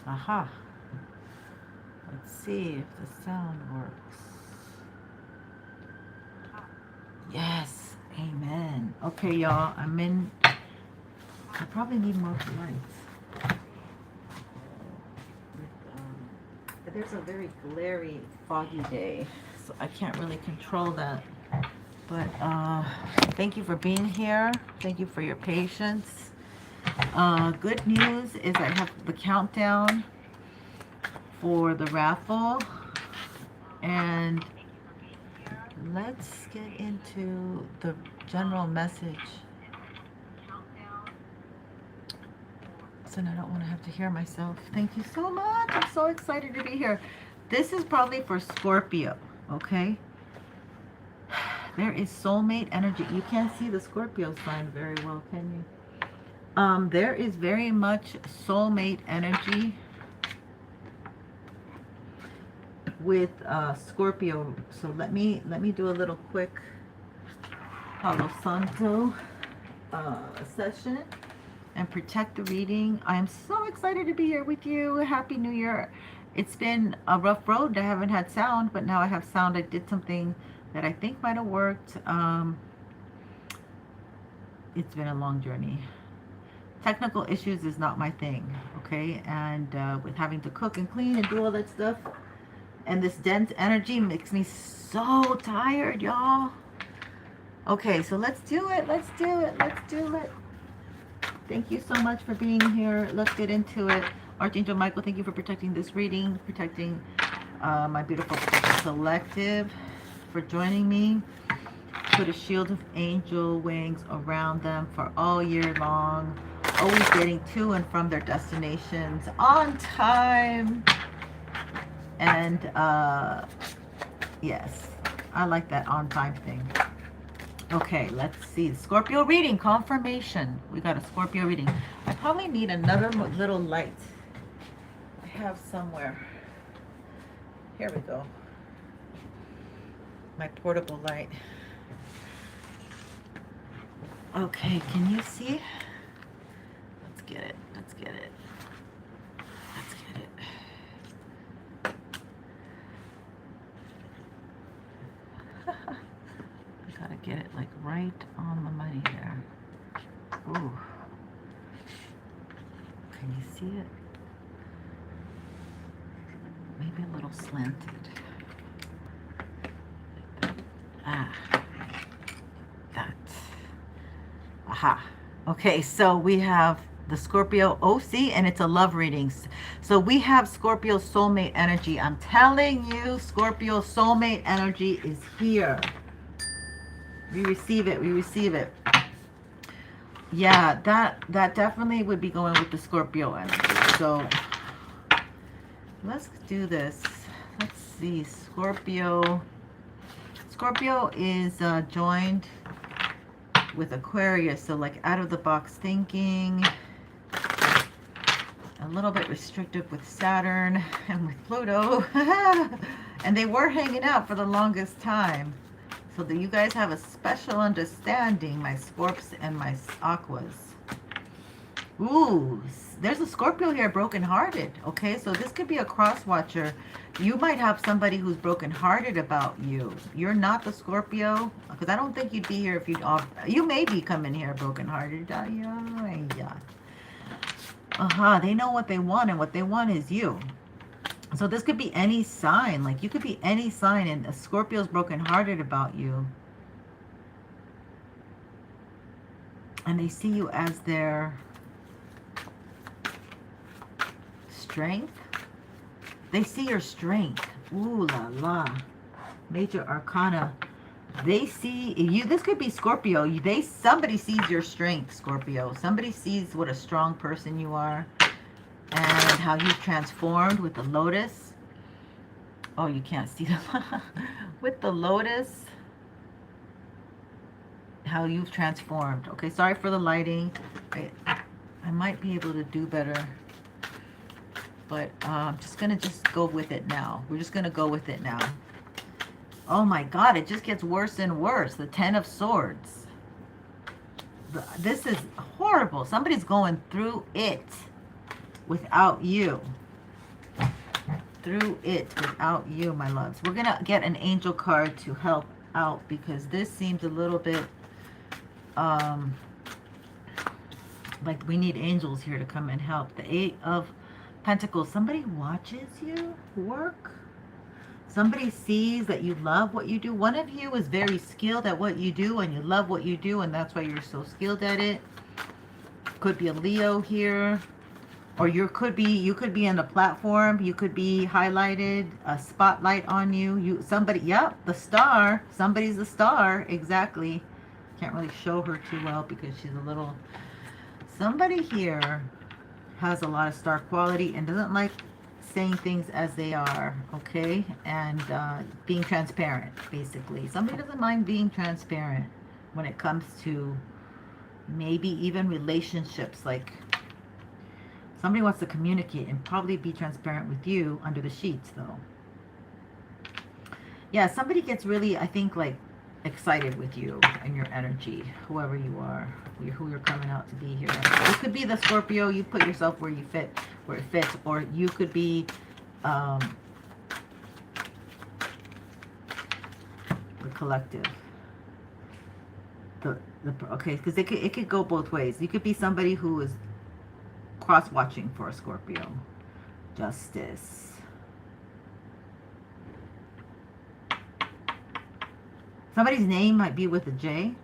Aha. Let's see if the sound works. Yes. Amen. Okay, y'all. I probably need more lights. There's a very glary, foggy day, so I can't really control that. But thank you for being here. Thank you for your patience. Good news is I have the countdown for the raffle. And let's get into the general message. So I don't want to have to hear myself. Thank you so much. I'm so excited to be here. This is probably for Scorpio, okay? There is soulmate energy. You can't see the Scorpio sign very well, can you? There is very much soulmate energy with Scorpio. So let me do a little quick Palo Santo session and protect the reading. I am so excited to be here with you. Happy New Year. It's been a rough road. I haven't had sound, but now I have sound. I did something that I think might have worked. It's been a long journey. Technical issues is not my thing, okay? And with having to cook and clean and do all that stuff, and this dense energy makes me so tired, y'all. Okay, so let's do it. Let's do it. Let's do it. Thank you so much for being here. Let's get into it. Archangel Michael, thank you for protecting this reading, protecting my beautiful collective, for joining me. Put a shield of angel wings around them for all year long, always getting to and from their destinations on time. And yes, I like that on time thing. Okay, let's see. Scorpio reading, confirmation. We got a Scorpio reading. I probably need another little light. I have somewhere. Here we go. My portable light. Okay, can you see? Let's get it. Let's get it. Let's get it. I gotta get it like right on the money there. Ooh. Can you see it? Maybe a little slanted. Like that. Ah. That. Aha. Okay, so we have the Scorpio OC, and it's a love reading. So we have Scorpio soulmate energy. I'm telling you, Scorpio soulmate energy is here. We receive it. We receive it. Yeah, that definitely would be going with the Scorpio energy. So let's do this. Let's see. Scorpio is joined with Aquarius, so like out of the box thinking, a little bit restrictive with Saturn and with Pluto. And they were hanging out for the longest time, so that you guys have a special understanding, my Scorps and my Aquas. Ooh, there's a Scorpio here, brokenhearted. Okay, so this could be a cross watcher. You might have somebody who's brokenhearted about you. You're not the Scorpio, because I don't think you'd be here if you may be coming here brokenhearted. Yeah. They know what they want, and what they want is you. So this could be any sign. Like, you could be any sign, and a Scorpio's brokenhearted about you. And they see you as their strength. They see your strength. Ooh la la. Major Arcana. They see you. This could be Scorpio. Somebody sees your strength, Scorpio. Somebody sees what a strong person you are, and how you've transformed with the Lotus. Oh, you can't see them. With the Lotus, how you've transformed. Okay, sorry for the lighting. I might be able to do better, but I'm just gonna go with it now. We're just gonna go with it now. Oh my God, it just gets worse and worse. The Ten of Swords. This is horrible. Somebody's going through it without you. through it without you, my loves. We're going to get an angel card to help out because this seems a little bit like we need angels here to come and help. The Eight of Pentacles. Somebody watches you work. Somebody sees that you love what you do. One of you is very skilled at what you do and you love what you do, and that's why you're so skilled at it. Could be a Leo here. Or you could be in a platform. You could be highlighted, a spotlight on you. Somebody, yep, the star. Somebody's a star, exactly. Can't really show her too well because she's a little... Somebody here has a lot of star quality and doesn't like saying things as they are, okay? And being transparent, basically. Somebody doesn't mind being transparent when it comes to maybe even relationships. Like, somebody wants to communicate and probably be transparent with you under the sheets, though. Yeah, somebody gets really, I think, like, excited with you and your energy, whoever you are, who you're coming out to be here. It could be the Scorpio. You put yourself where you fit, where it fits, or you could be the collective. Okay, because it could go both ways. You could be somebody who is cross-watching for a Scorpio. Justice. Somebody's name might be with a J.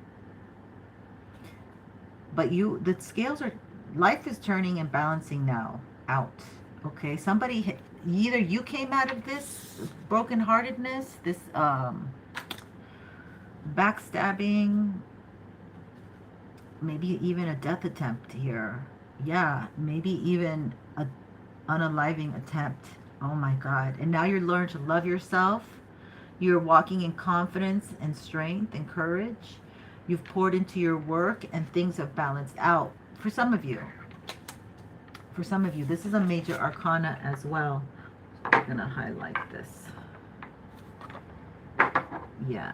But the scales are, life is turning and balancing now out. Okay, somebody, either you came out of this brokenheartedness, this backstabbing, maybe even a death attempt here. Yeah, maybe even an unaliving attempt. Oh my God. And now you're learning to love yourself. You're walking in confidence and strength and courage. You've poured into your work and things have balanced out. For some of you. For some of you. This is a major arcana as well. I'm going to highlight this. Yeah.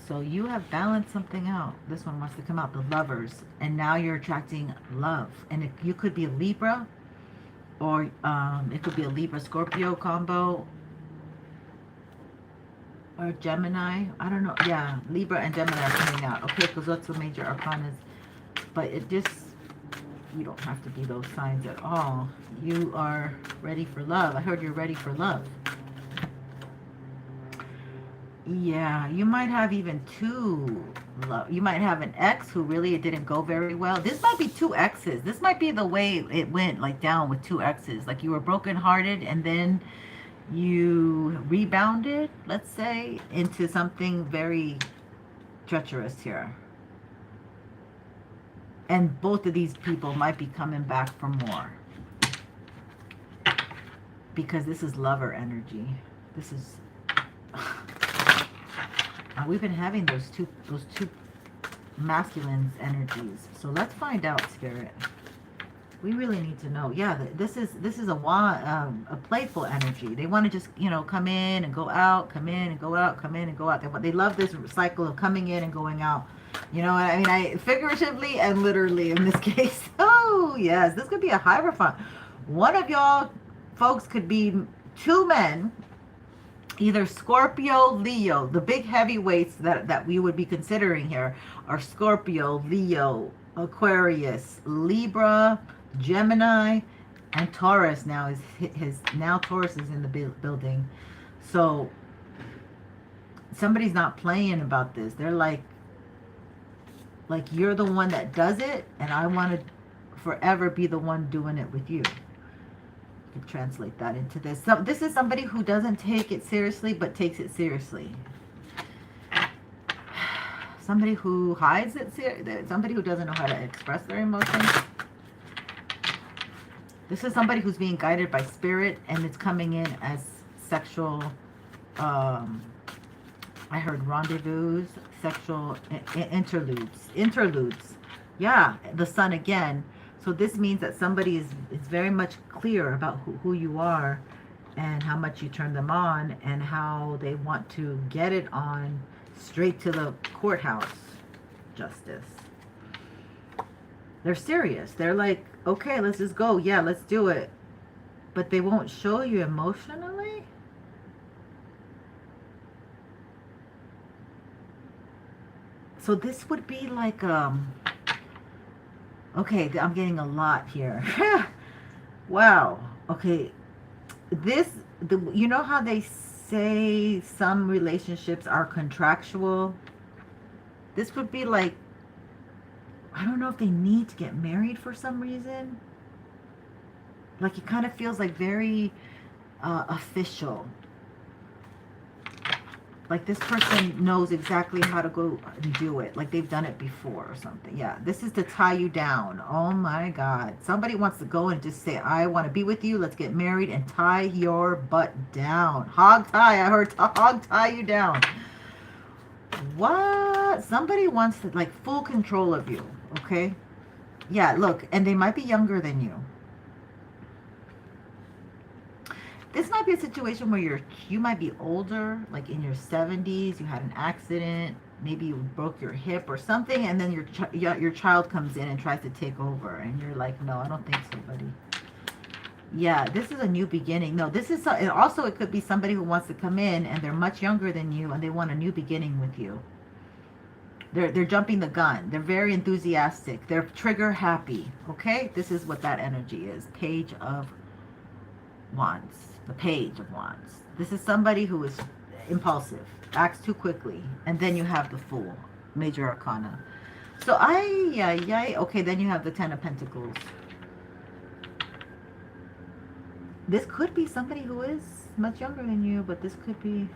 So you have balanced something out. This one wants to come out. The Lovers. And now you're attracting love. And you could be a Libra. Or it could be a Libra-Scorpio combo. Or Gemini. I don't know. Yeah, Libra and Gemini are coming out. Okay, because that's the major arcanas. But it just, you don't have to be those signs at all. You are ready for love. I heard you're ready for love. Yeah, you might have even two love. You might have an ex who really it didn't go very well. This might be two exes. This might be the way it went, like down with two exes. Like you were brokenhearted and then you rebounded, let's say, into something very treacherous here. And both of these people might be coming back for more. Because this is lover energy. This is... we've been having those two masculine energies. So let's find out, Spirit. We really need to know. Yeah, this is a playful energy. They want to just, you know, come in and go out, come in and go out, come in and go out. They love this cycle of coming in and going out. You know, I mean, figuratively and literally in this case. Oh, yes, this could be a Hierophant. One of y'all folks could be two men, either Scorpio, Leo. The big heavyweights that we would be considering here are Scorpio, Leo, Aquarius, Libra, Gemini, and Taurus. Now now Taurus is in the building. So somebody's not playing about this. They're like you're the one that does it, and I want to forever be the one doing it with you. You can translate that into this. So this is somebody who doesn't take it seriously, but takes it seriously. Somebody who hides it. Somebody who doesn't know how to express their emotions. This is somebody who's being guided by spirit, and it's coming in as sexual. I heard rendezvous, sexual interludes. Yeah, the sun again. So this means that somebody is very much clear about who you are and how much you turn them on and how they want to get it on straight to the courthouse. Justice. They're serious. They're like, okay, let's just go. Yeah, let's do it. but they won't show you emotionally. So this would be like, okay, I'm getting a lot here. Wow. Okay. You know how they say some relationships are contractual? This would be like, I don't know if they need to get married for some reason. Like it kind of feels like very official. Like this person knows exactly how to go and do it. Like they've done it before or something. Yeah, this is to tie you down. Oh my God. Somebody wants to go and just say, I want to be with you. Let's get married and tie your butt down. Hog tie. I heard hog tie you down. What? Somebody wants to, like, full control of you. Okay? Yeah, look. And they might be younger than you. This might be a situation where you might be older, like in your 70s, you had an accident, maybe you broke your hip or something, and then your child comes in and tries to take over, and you're like, no, I don't think so, buddy. Yeah, this is a new beginning. No, this is, and also it could be somebody who wants to come in, and they're much younger than you, and they want a new beginning with you. They're jumping the gun. They're very enthusiastic. They're trigger happy, okay? This is what that energy is. Page of Wands. The Page of Wands. This is somebody who is impulsive, acts too quickly, and then you have the Fool, Major Arcana. So okay, then you have the Ten of Pentacles. This could be somebody who is much younger than you, but this could be...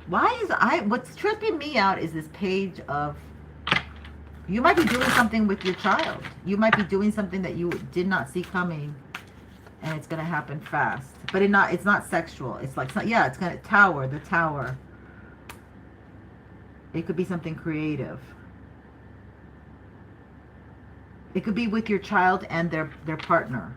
What's tripping me out is this Page of... You might be doing something with your child. You might be doing something that you did not see coming. And it's going to happen fast. But it's not sexual. It's like, yeah, it's going to... The Tower. It could be something creative. It could be with your child and their partner.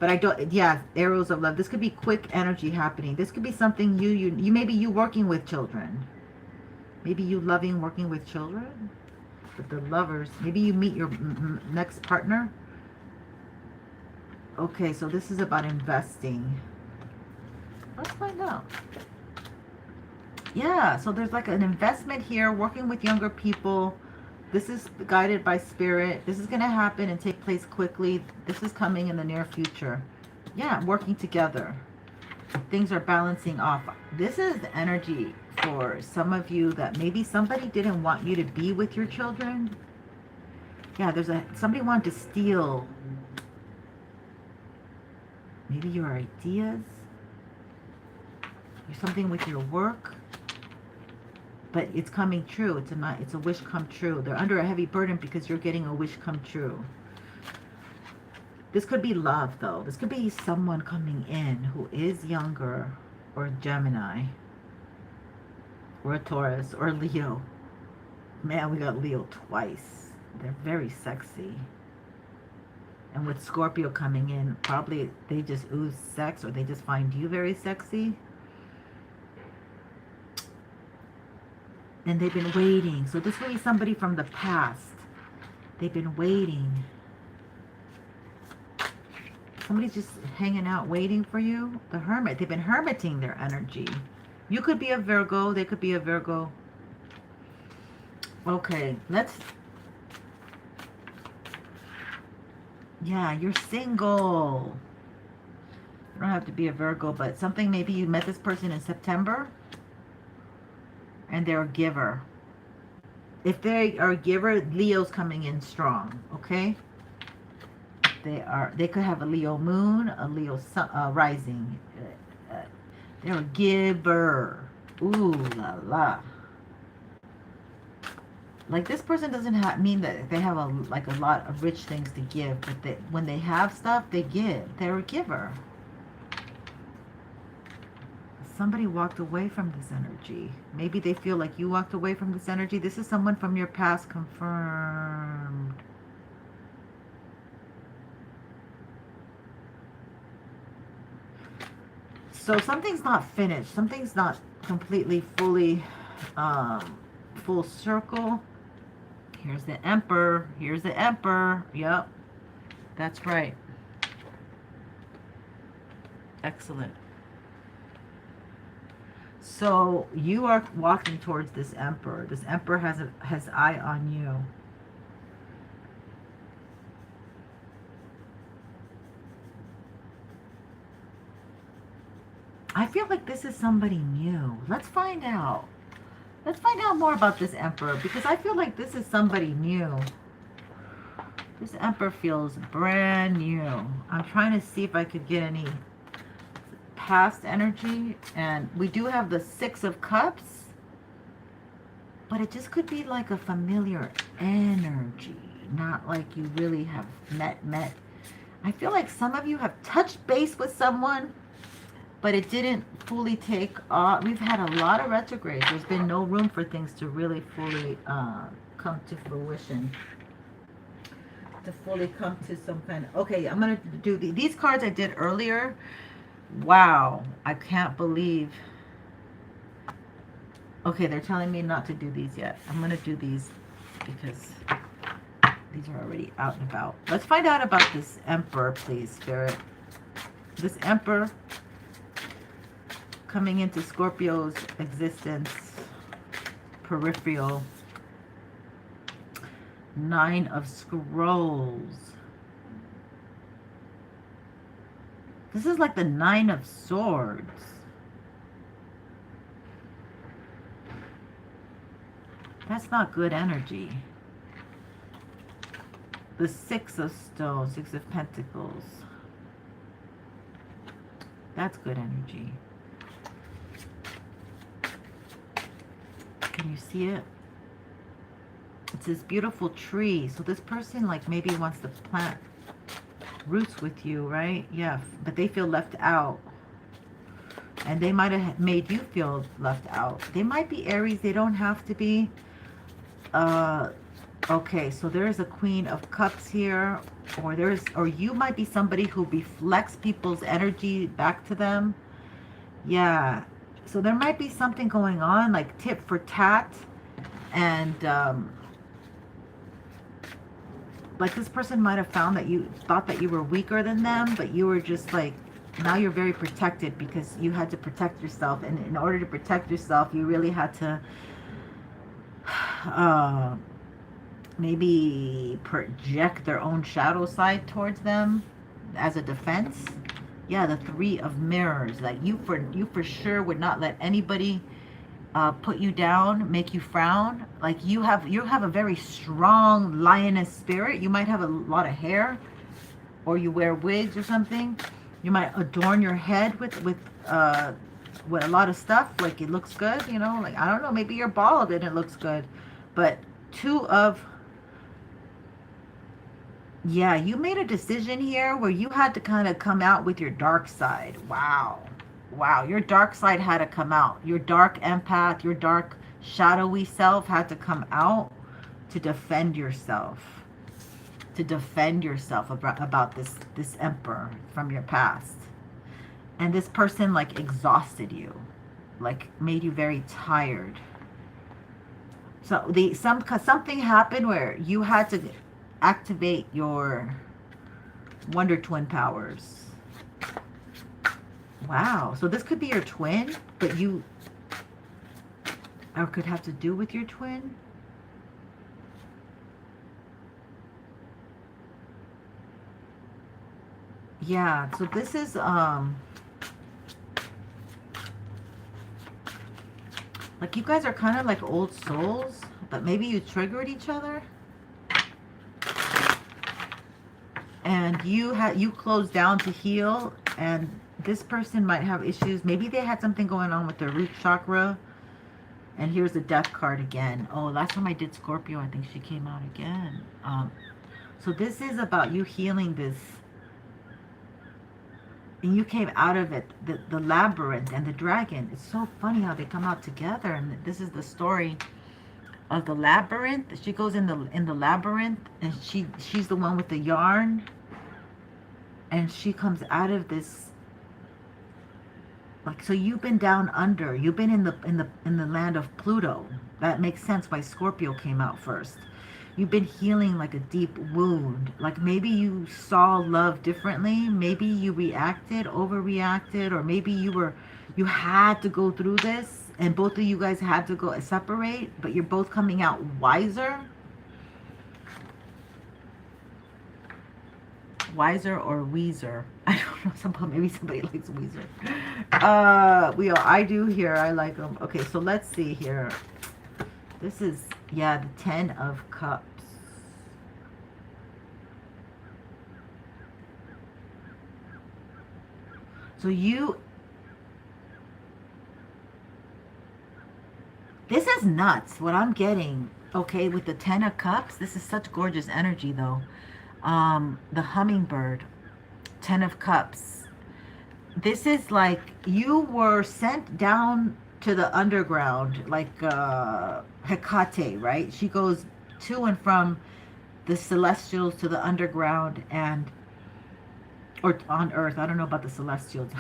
But I don't... Yeah, Arrows of Love. This could be quick energy happening. This could be something maybe you working with children. Maybe you loving working with children. But the Lovers. Maybe you meet your next partner. Okay, so this is about investing. Let's find out. Yeah, so there's like an investment here, working with younger people. This is guided by spirit. This is going to happen and take place quickly. This is coming in the near future. Yeah, working together. Things are balancing off. This is the energy for some of you that maybe somebody didn't want you to be with your children. Yeah, somebody wanted to steal maybe your ideas, or something with your work, but it's coming true. It's a wish come true. They're under a heavy burden because you're getting a wish come true. This could be love, though. This could be someone coming in who is younger, or Gemini, or a Taurus, or Leo. Man, we got Leo twice. They're very sexy. And with Scorpio coming in, probably they just ooze sex, or they just find you very sexy. And they've been waiting. So this will be somebody from the past. They've been waiting. Somebody's just hanging out waiting for you. The Hermit. They've been hermiting their energy. You could be a Virgo. They could be a Virgo. Okay, yeah, you're single. You don't have to be a Virgo, but something, maybe you met this person in September and they're a giver. If they are a giver, Leo's coming in strong, okay? They could have a Leo moon, a Leo sun, rising. They're a giver. Ooh la la. Like, this person doesn't mean that they have a lot of rich things to give, but when they have stuff, they give. They're a giver. Somebody walked away from this energy. Maybe they feel like you walked away from this energy. This is someone from your past confirmed. So something's not finished. Something's not completely, fully, full circle. Here's the Emperor. Here's the Emperor. Yep. That's right. Excellent. So you are walking towards this emperor. This emperor has eye on you. I feel like this is somebody new. Let's find out. Let's find out more about this emperor, because I feel like this is somebody new. This emperor feels brand new. I'm trying to see if I could get any past energy. And we do have the Six of Cups. But it just could be like a familiar energy. Not like you really have met. I feel like some of you have touched base with someone, but it didn't fully take off. We've had a lot of retrogrades. There's been no room for things to really fully come to fruition. To fully come to some kind of... Okay, I'm going to do these cards I did earlier. Wow, I can't believe... Okay, they're telling me not to do these yet. I'm going to do these because these are already out and about. Let's find out about this emperor, please, Spirit. This emperor coming into Scorpio's existence, peripheral. Nine of Scrolls. This is like the Nine of Swords. That's not good energy. The Six of Stones, Six of Pentacles. That's good energy. Can you see it? It's this beautiful tree. So this person like maybe wants to plant roots with you, right? Yeah, but they feel left out. And they might have made you feel left out. They might be Aries. They don't have to be. Okay, so there is a Queen of Cups here. Or you might be somebody who reflects people's energy back to them. Yeah. So there might be something going on, like tit for tat. And like this person might have found that you thought that you were weaker than them, but you were just like, now you're very protected because you had to protect yourself. And in order to protect yourself, you really had to maybe project their own shadow side towards them as a defense. Yeah, the Three of Mirrors. Like you for sure would not let anybody put you down, make you frown. Like you have a very strong lioness spirit. You might have a lot of hair, or you wear wigs or something. You might adorn your head with a lot of stuff. Like it looks good, you know. Like I don't know, maybe you're bald and it looks good. But yeah, you made a decision here where you had to kind of come out with your dark side. Wow. Wow, your dark side had to come out. Your dark empath, your dark shadowy self had to come out to defend yourself. To defend yourself about this emperor from your past. And this person like exhausted you. Like made you very tired. So something happened where you had to activate your Wonder Twin powers. Wow. So this could be your twin, but or could have to do with your twin. Yeah. So this is like you guys are kind of like old souls, but maybe you triggered each other. And you closed down to heal, and this person might have issues. Maybe they had something going on with their root chakra. And here's the Death card again. Oh, last time I did Scorpio, I think she came out again. So this is about you healing this. And you came out of it, the labyrinth and the dragon. It's so funny how they come out together. And this is the story of the labyrinth. She goes in the labyrinth, and she's the one with the yarn. And she comes out of this. Like, so you've been down under. You've been in the land of Pluto. That makes sense why Scorpio came out first. you've been healing like a deep wound. Like maybe you saw love differently. Maybe you reacted, overreacted, or maybe you had to go through this and both of you guys had to go separate, but you're both coming out wiser. Wiser or Weezer. I don't know. Maybe somebody likes Weezer. I do here. I like them. Okay, so let's see here. This is, yeah, the 10 of Cups. So this is nuts, what I'm getting, okay, with the 10 of Cups. This is such gorgeous energy, though. The hummingbird, 10 of Cups. This is like you were sent down to the underground, like Hecate, right? She goes to and from the celestials to the underground, or on Earth. I don't know about the celestials.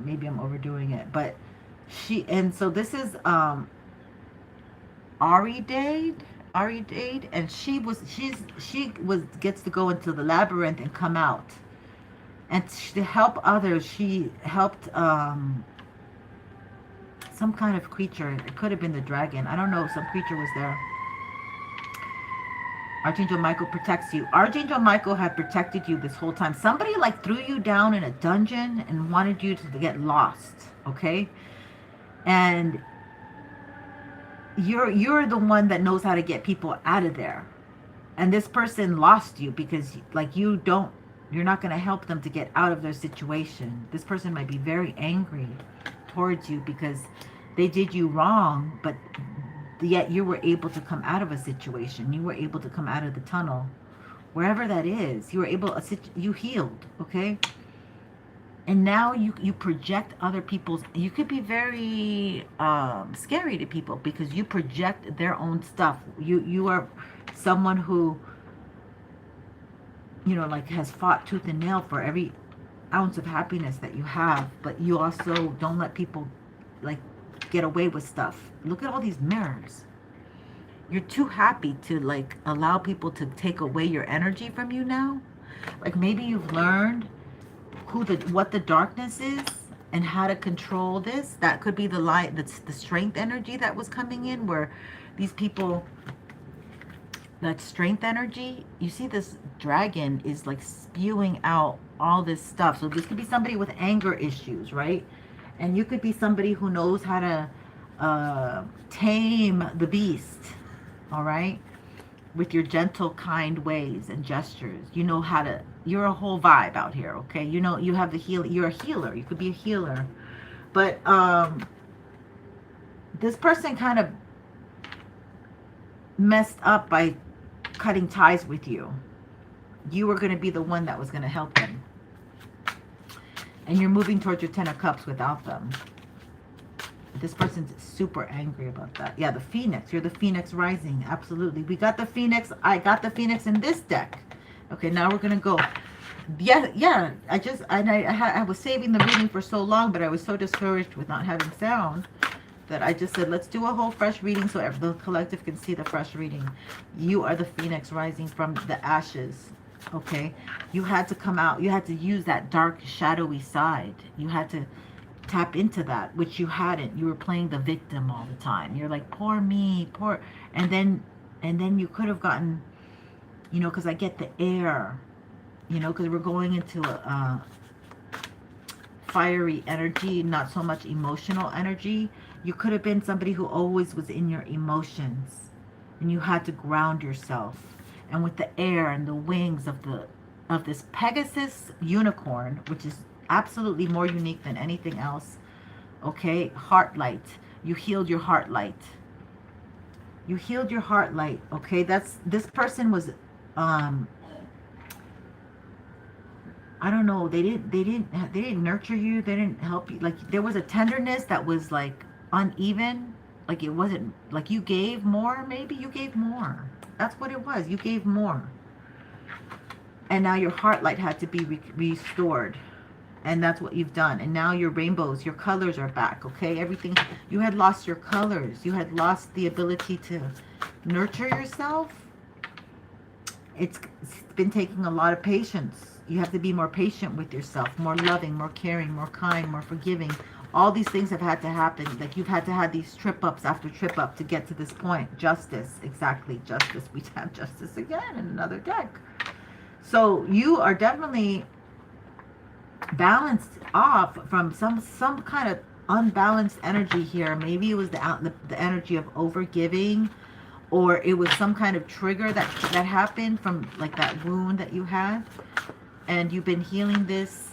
Maybe I'm overdoing it, but so this is Aridade, and she gets to go into the labyrinth and come out, and to help others. She helped some kind of creature. It could have been the dragon. I don't know. Some creature was there. Archangel Michael protects you. Archangel Michael had protected you this whole time. Somebody like threw you down in a dungeon and wanted you to get lost. Okay, and you're the one that knows how to get people out of there, and this person lost you because like you're not going to help them to get out of their situation. This person might be very angry towards you because they did you wrong, but yet you were able to come out of a situation. You were able to come out of the tunnel, wherever that is. You were able, you healed, okay? And now you project other people's, you could be very scary to people because you project their own stuff. You are someone who, like has fought tooth and nail for every ounce of happiness that you have, but you also don't let people like get away with stuff. Look at all these mirrors. You're too happy to like allow people to take away your energy from you now. Like maybe you've learned what the darkness is and how to control this. That could be the light, that's the strength energy that was coming in, where these people, that strength energy, you see this dragon is like spewing out all this stuff. So this could be somebody with anger issues, right? And you could be somebody who knows how to tame the beast, all right? With your gentle, kind ways and gestures. You know how to, you're a whole vibe out here, okay? You know, you have the heal, you're a healer. You could be a healer. But this person kind of messed up by cutting ties with you. You were going to be the one that was going to help them. And you're moving towards your 10 of Cups without them. This person's super angry about that. Yeah, the Phoenix. You're the Phoenix rising. Absolutely. We got the Phoenix. I got the Phoenix in this deck. Okay, now we're going to go. Yeah. I was saving the reading for so long, but I was so discouraged with not having sound that I just said, let's do a whole fresh reading so the collective can see the fresh reading. You are the Phoenix rising from the ashes. Okay, you had to come out. You had to use that dark, shadowy side. You had to tap into that, which you hadn't. You were playing the victim all the time. You're like, poor me, poor. And then you could have gotten, because I get the air, because we're going into a fiery energy, not so much emotional energy. You could have been somebody who always was in your emotions, and you had to ground yourself. And with the air and the wings of this Pegasus unicorn, which is absolutely more unique than anything else. Okay, heart light. You healed your heart light. You healed your heart light. Okay, this person was I don't know, they didn't nurture you, they didn't help you. Like there was a tenderness that was like uneven. Like it wasn't like you gave more, maybe you gave more. That's what it was. You gave more. And now your heart light had to be restored. And that's what you've done. And now your rainbows, your colors are back, okay? Everything, you had lost your colors. You had lost the ability to nurture yourself. It's been taking a lot of patience. You have to be more patient with yourself, more loving, more caring, more kind, more forgiving. All these things have had to happen. Like you've had to have these trip-ups after trip-up to get to this point. Justice, exactly, justice. We have justice again in another deck. So you are definitely balanced off from some kind of unbalanced energy here. Maybe it was the energy of overgiving, or it was some kind of trigger that happened from like that wound that you had, and you've been healing this,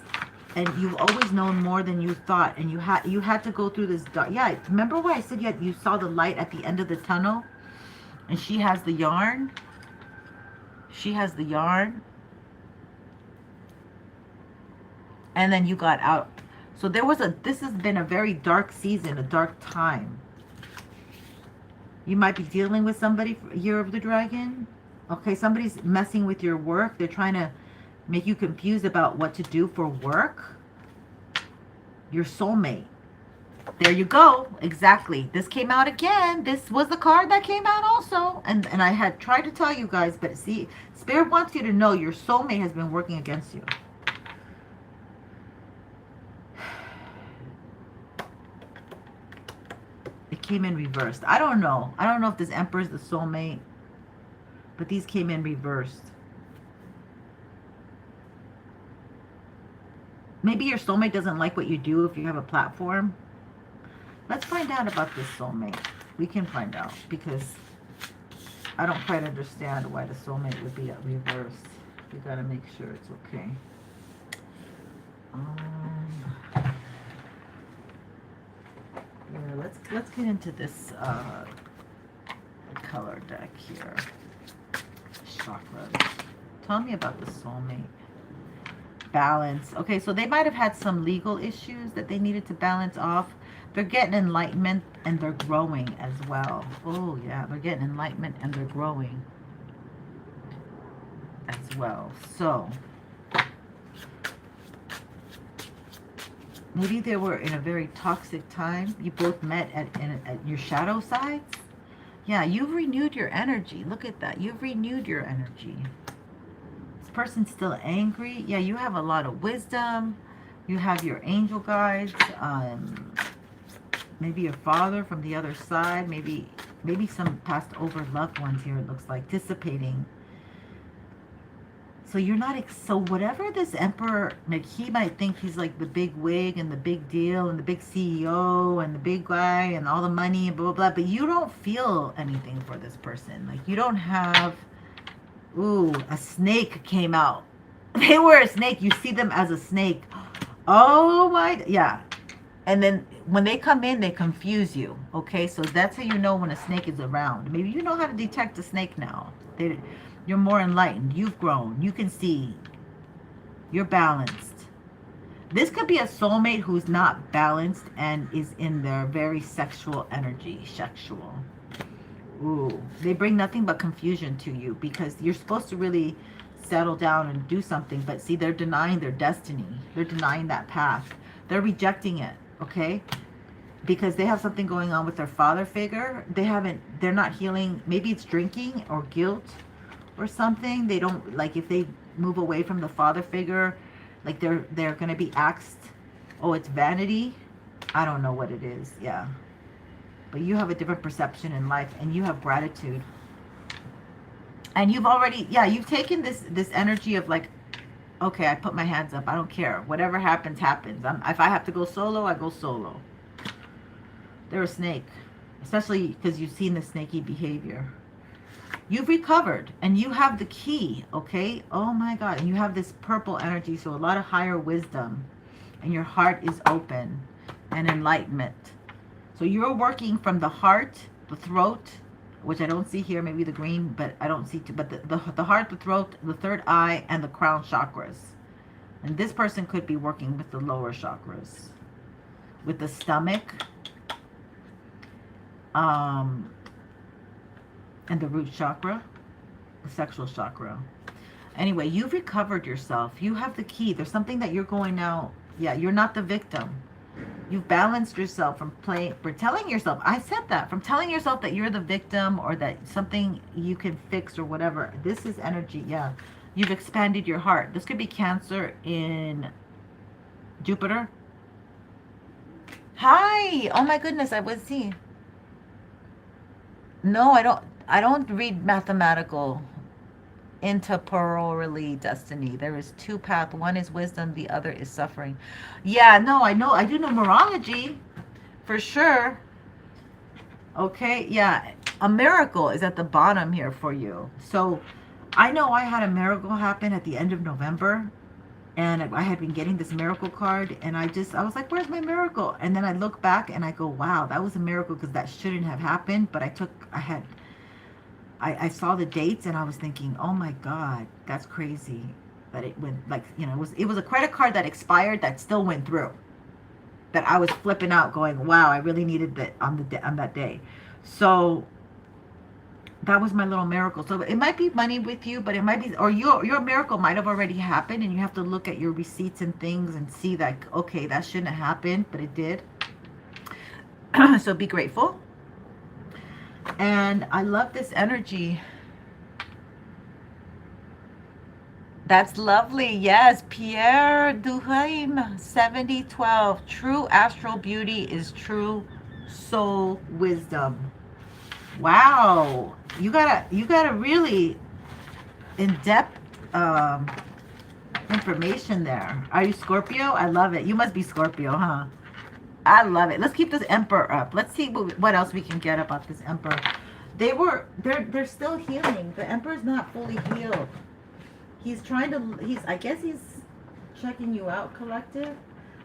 and you've always known more than you thought, and you had to go through this dark. Yeah, remember what I said? You saw the light at the end of the tunnel, and she has the yarn. She has the yarn, and then you got out. So this has been a very dark season, a dark time. You might be dealing with somebody for Year of the Dragon. Okay, somebody's messing with your work. They're trying to make you confused about what to do for work. Your soulmate. There you go. Exactly. This came out again. This was the card that came out also. And I had tried to tell you guys, but see, Spirit wants you to know your soulmate has been working against you. Came in reversed. I don't know. I don't know if this Emperor is the soulmate, but these came in reversed. Maybe your soulmate doesn't like what you do if you have a platform. Let's find out about this soulmate. We can find out, because I don't quite understand why the soulmate would be at reverse. We gotta make sure it's okay. Yeah, let's get into this color deck here. Chakras. Tell me about the soulmate. Balance. Okay, so they might have had some legal issues that they needed to balance off. They're getting enlightenment and they're growing as well. Oh yeah, they're getting enlightenment and they're growing as well. So maybe they were in a very toxic time. You both met at your shadow sides. Yeah, you've renewed your energy. Look at that. You've renewed your energy. This person's still angry. Yeah, you have a lot of wisdom. You have your angel guides. Maybe your father from the other side. Maybe some passed over loved ones here, it looks like. Dissipating. So you're not, so whatever this Emperor, like he might think he's like the big wig and the big deal and the big CEO and the big guy and all the money and blah, blah, blah. But you don't feel anything for this person. Like you don't have, ooh, a snake came out. They were a snake. You see them as a snake. Oh my, yeah. And then when they come in, they confuse you. Okay, so that's how you know when a snake is around. Maybe you know how to detect a snake now. You're more enlightened. You've grown. You can see. You're balanced. This could be a soulmate who's not balanced and is in their very sexual energy. Sexual. Ooh. They bring nothing but confusion to you because you're supposed to really settle down and do something. But see, they're denying their destiny. They're denying that path. They're rejecting it. Okay? Because they have something going on with their father figure. They're not healing. Maybe it's drinking or guilt or something. They don't, like, if they move away from the father figure, like they're going to be axed. Oh, it's vanity. I don't know what it is. Yeah. But you have a different perception in life and you have gratitude. And you've already, yeah, you've taken this energy of like, okay, I put my hands up. I don't care. Whatever happens, happens. If I have to go solo, I go solo. They're a snake. Especially because you've seen the snaky behavior. You've recovered. And you have the key. Okay? Oh my God. And you have this purple energy. So a lot of higher wisdom. And your heart is open. And enlightenment. So you're working from the heart, the throat, which I don't see here, maybe the green, but I don't see, but the heart, the throat, the third eye, and the crown chakras. And this person could be working with the lower chakras, with the stomach, and the root chakra, the sexual chakra. Anyway, you've recovered yourself. You have the key. There's something that you're going now. Yeah, you're not the victim. You've balanced yourself from telling yourself, I said that, from telling yourself that you're the victim or that something you can fix or whatever. This is energy, yeah. You've expanded your heart. This could be Cancer in Jupiter. Hi. Oh my goodness, I was seeing. No, I don't read mathematical. Interpearly destiny. There is two paths. One is wisdom, the other is suffering. Yeah, no, I know. I do know numerology for sure. Okay, yeah. A miracle is at the bottom here for you. So I know I had a miracle happen at the end of November, and I had been getting this miracle card, and I was like, where's my miracle? And then I look back and I go, wow, that was a miracle because that shouldn't have happened. But I saw the dates and I was thinking, oh my God, that's crazy that it went, like, you know, it was a credit card that expired that still went through. That I was flipping out going, wow, I really needed that on that day. So that was my little miracle. So it might be money with you, but it might be, or your miracle might have already happened, and you have to look at your receipts and things and see that, okay, that shouldn't have happened, but it did. So be grateful. And I love this energy. That's lovely. Yes, Pierre Duhaime, 7012. True astral beauty is true soul wisdom. Wow. You got a really in-depth information there. Are you Scorpio? I love it. You must be Scorpio, huh? I love it. Let's keep this Emperor up. Let's see what else we can get about this Emperor. They're still healing. The Emperor's not fully healed. He's trying to, I guess he's checking you out, collective.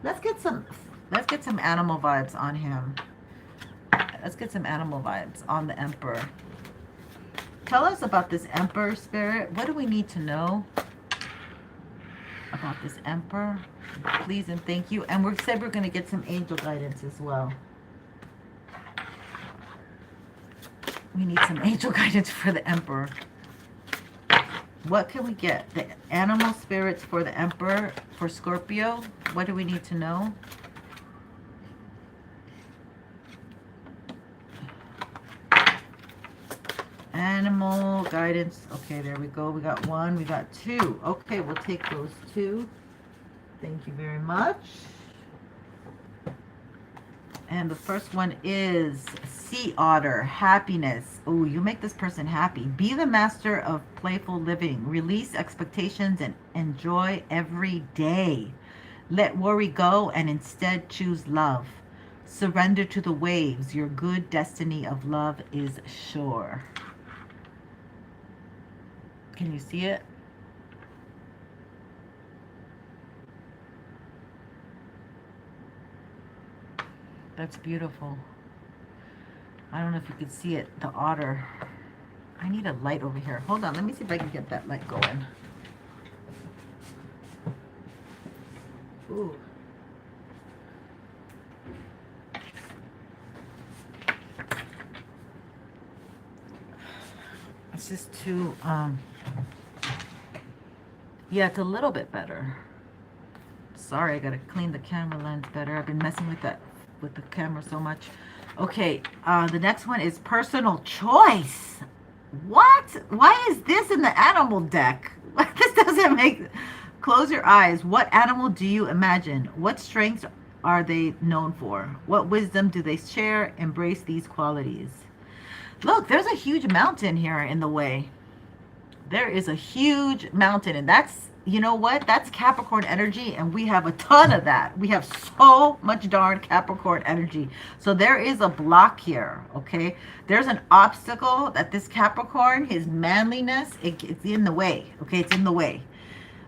Let's get some animal vibes on him. Let's get some animal vibes on the Emperor. Tell us about this Emperor, Spirit. What do we need to know about this Emperor? Please and thank you. And we said we're going to get some angel guidance as well. We need some angel guidance for the Emperor. What can we get? The animal spirits for the Emperor, for Scorpio. What do we need to know? Animal guidance. Okay, there we go. We got one. We got two. Okay, we'll take those two. Thank you very much. And the first one is Sea Otter, happiness. Oh, you make this person happy. Be the master of playful living. Release expectations and enjoy every day. Let worry go and instead choose love. Surrender to the waves. Your good destiny of love is sure. Can you see it? That's beautiful. I don't know if you can see it, the otter. I need a light over here. Hold on, let me see if I can get that light going. Ooh. It's just too, yeah, it's a little bit better. Sorry, I gotta clean the camera lens better. I've been messing with the camera so much. Okay, the next one is personal choice. What? Why is this in the animal deck? This doesn't make... Close your eyes. What animal do you imagine? What strengths are they known for? What wisdom do they share? Embrace these qualities. Look, there's a huge mountain here in the way. There is a huge mountain, and that's, you know what? That's Capricorn energy, and we have a ton of that. We have so much darn Capricorn energy. So there is a block here, okay? There's an obstacle that this Capricorn, his manliness, it's in the way, okay? It's in the way.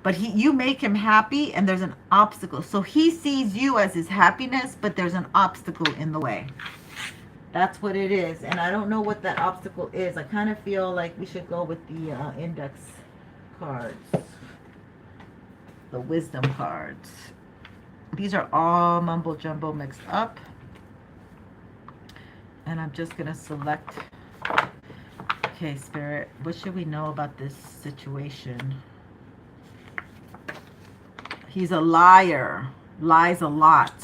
But you make him happy, and there's an obstacle. So he sees you as his happiness, but there's an obstacle in the way. That's what it is. And I don't know what that obstacle is. I kind of feel like we should go with the index cards. The wisdom cards. These are all mumbo jumbo mixed up. And I'm just going to select. Okay, Spirit. What should we know about this situation? He's a liar. Lies a lot.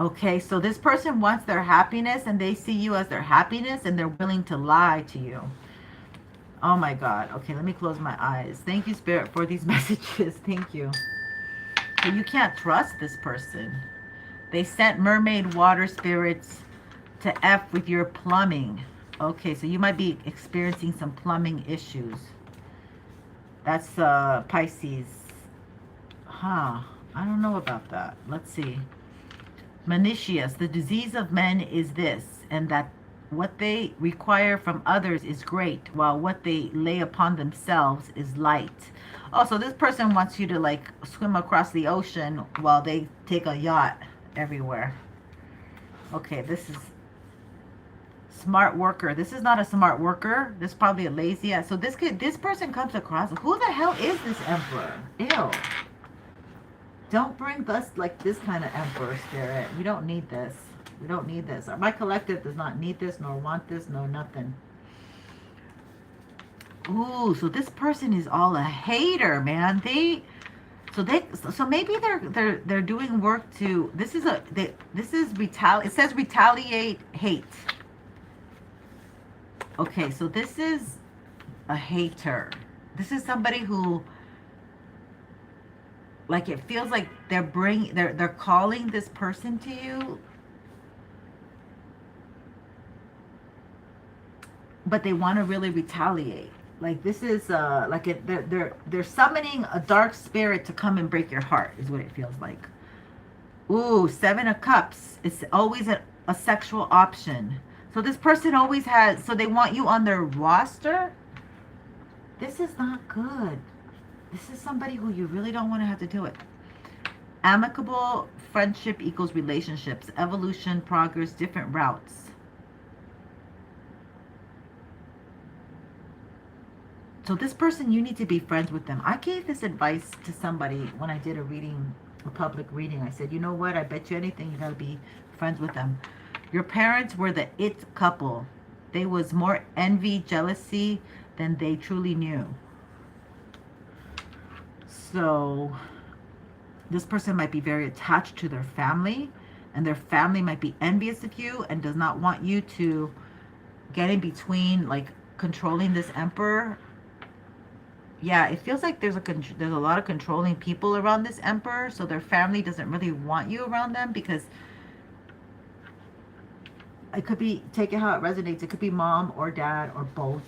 Okay, so this person wants their happiness and they see you as their happiness and they're willing to lie to you. Oh my God. Okay, let me close my eyes. Thank you, Spirit, for these messages. Thank you. So you can't trust this person. They sent mermaid water spirits to F with your plumbing. Okay, so you might be experiencing some plumbing issues. That's Pisces. Huh. I don't know about that. Let's see. Manitius, the disease of men is this, and that what they require from others is great, while what they lay upon themselves is light. Oh, so this person wants you to like swim across the ocean while they take a yacht everywhere. Okay, this is smart worker. This is not a smart worker. This is probably a lazy ass. So this person comes across. Who the hell is this emperor? Ew. Don't bring us like this kind of emperor, Spirit. We don't need this. We don't need this. My collective does not need this, nor want this, nor nothing. Ooh, so this person is all a hater, man. So maybe they're doing work to. It says retaliate hate. Okay, so this is a hater. This is somebody who, like, it feels like they're calling this person to you, but they want to really retaliate. Like, this is they're summoning a dark spirit to come and break your heart, is what it feels like. Ooh, 7 of Cups. It's always a sexual option. So this person always has, so they want you on their roster. This is not good. This is somebody who you really don't want to have to do it. Amicable friendship equals relationships. Evolution, progress, different routes. So this person, you need to be friends with them. I gave this advice to somebody when I did a public reading. I said, you know what? I bet you anything you got to be friends with them. Your parents were the it couple. They was more envy, jealousy than they truly knew. So this person might be very attached to their family, and their family might be envious of you and does not want you to get in between, like controlling this emperor. Yeah, it feels like there's a lot of controlling people around this emperor, so their family doesn't really want you around them, because it could be, take it how it resonates, it could be mom or dad or both.